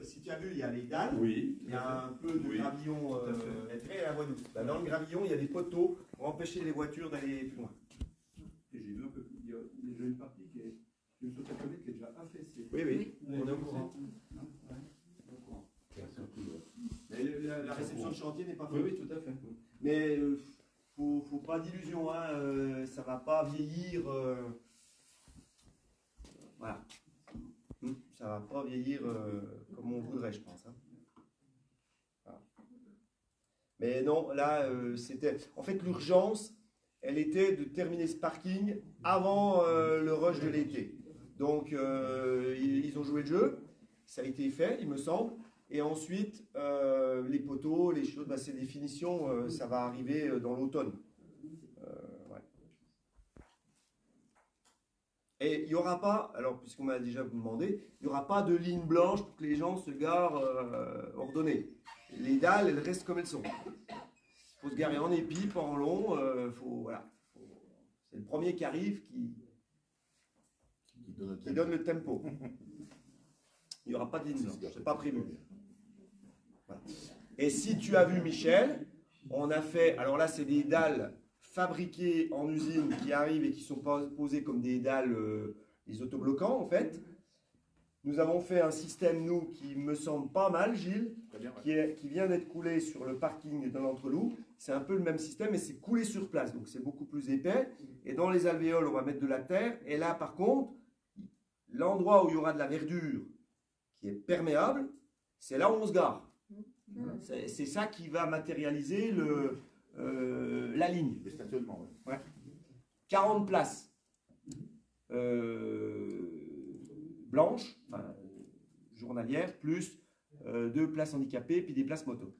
Si tu as vu, il y a les dalles, oui, il y a un peu de gravillon et la voie douce. Dans le gravillon, il y a des poteaux pour empêcher les voitures d'aller plus loin. Et j'ai vu un peu, il y a déjà une partie qui est une société qui est déjà affaissée. Oui, on est au courant. Mais la réception de chantier n'est pas faite. Oui, tout à fait. Mais faut pas d'illusion, hein, ça va pas vieillir. Voilà. Ça va pas vieillir comme on voudrait, je pense. Hein. Voilà. Mais non, là, c'était. En fait, l'urgence, elle était de terminer ce parking avant le rush de l'été. Donc, ils ont joué le jeu. Ça a été fait, il me semble. Et ensuite, les poteaux, les choses, ces définitions, ça va arriver dans l'automne. Ouais. Et il n'y aura pas, alors puisqu'on m'a déjà demandé, il n'y aura pas de ligne blanche pour que les gens se garent ordonnés. Les dalles, elles restent comme elles sont. Il faut se garer en épi, pas en long. Voilà. C'est le premier qui arrive qui donne le tempo. Il n'y aura pas de ligne blanche, c'est pas prévu. Voilà. Et si tu as vu Michel, on a fait, alors là c'est des dalles fabriquées en usine qui arrivent et qui sont posées comme des dalles, des autobloquants en fait. Nous avons fait un système, nous, qui me semble pas mal, Gilles, qui vient d'être coulé sur le parking de l'Entreloup. C'est un peu le même système, mais c'est coulé sur place, donc c'est beaucoup plus épais. Et dans les alvéoles, on va mettre de la terre. Et là, par contre, l'endroit où il y aura de la verdure qui est perméable, c'est là où on se gare. C'est ça qui va matérialiser la ligne. Le stationnement, ouais. 40 places blanches, enfin, journalières, plus 2 places handicapées, puis des places moto.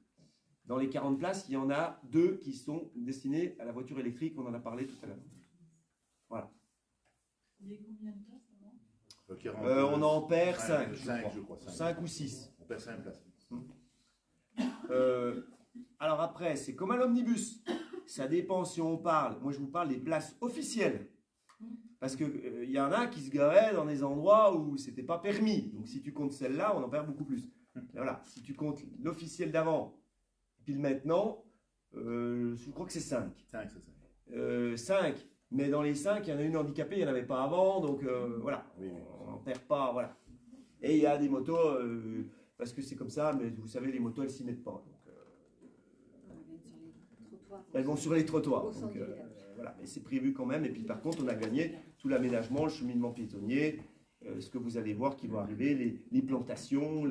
Dans les 40 places, il y en a 2 qui sont destinées à la voiture électrique, on en a parlé tout à l'heure. Voilà. Il y a combien de places on en perd 5, je crois. 5 ou 6. On perd 5 places. Alors après, c'est comme à l'omnibus. Ça dépend si on parle. Moi, je vous parle des places officielles. Parce qu'il y en a qui se garaient dans des endroits où c'était pas permis. Donc si tu comptes celle-là, on en perd beaucoup plus. Et voilà. Si tu comptes l'officiel d'avant, puis le maintenant, je crois que c'est 5. 5, c'est 5. 5. Mais dans les 5, il y en a une handicapée, il n'y en avait pas avant. Donc voilà. Oui. On n'en perd pas. Voilà. Et il y a des motos, parce que c'est comme ça, mais vous savez, les motos, elles s'y mettent pas. Donc, elles vont sur les trottoirs. Donc, voilà, mais c'est prévu quand même. Et puis par contre, on a gagné tout l'aménagement, le cheminement piétonnier, ce que vous allez voir qui va arriver, les plantations,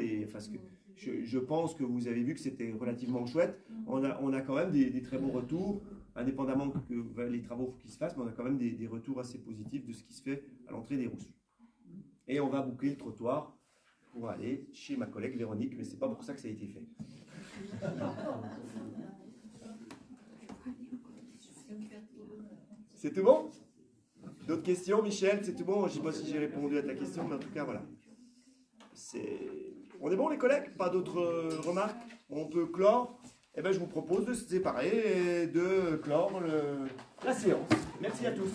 je pense que vous avez vu que c'était relativement chouette. On a quand même des très bons retours, indépendamment que les travaux qui se fassent, mais on a quand même des retours assez positifs de ce qui se fait à l'entrée des Rousses. Et on va boucler le trottoir pour aller chez ma collègue Véronique, mais c'est pas pour ça que ça a été fait. C'est tout bon? D'autres questions, Michel? C'est tout bon? Je ne sais pas si j'ai répondu à ta question, mais en tout cas, voilà. On est bon, les collègues? Pas d'autres remarques? On peut clore? Eh bien, je vous propose de se séparer et de clore la séance. Merci à tous.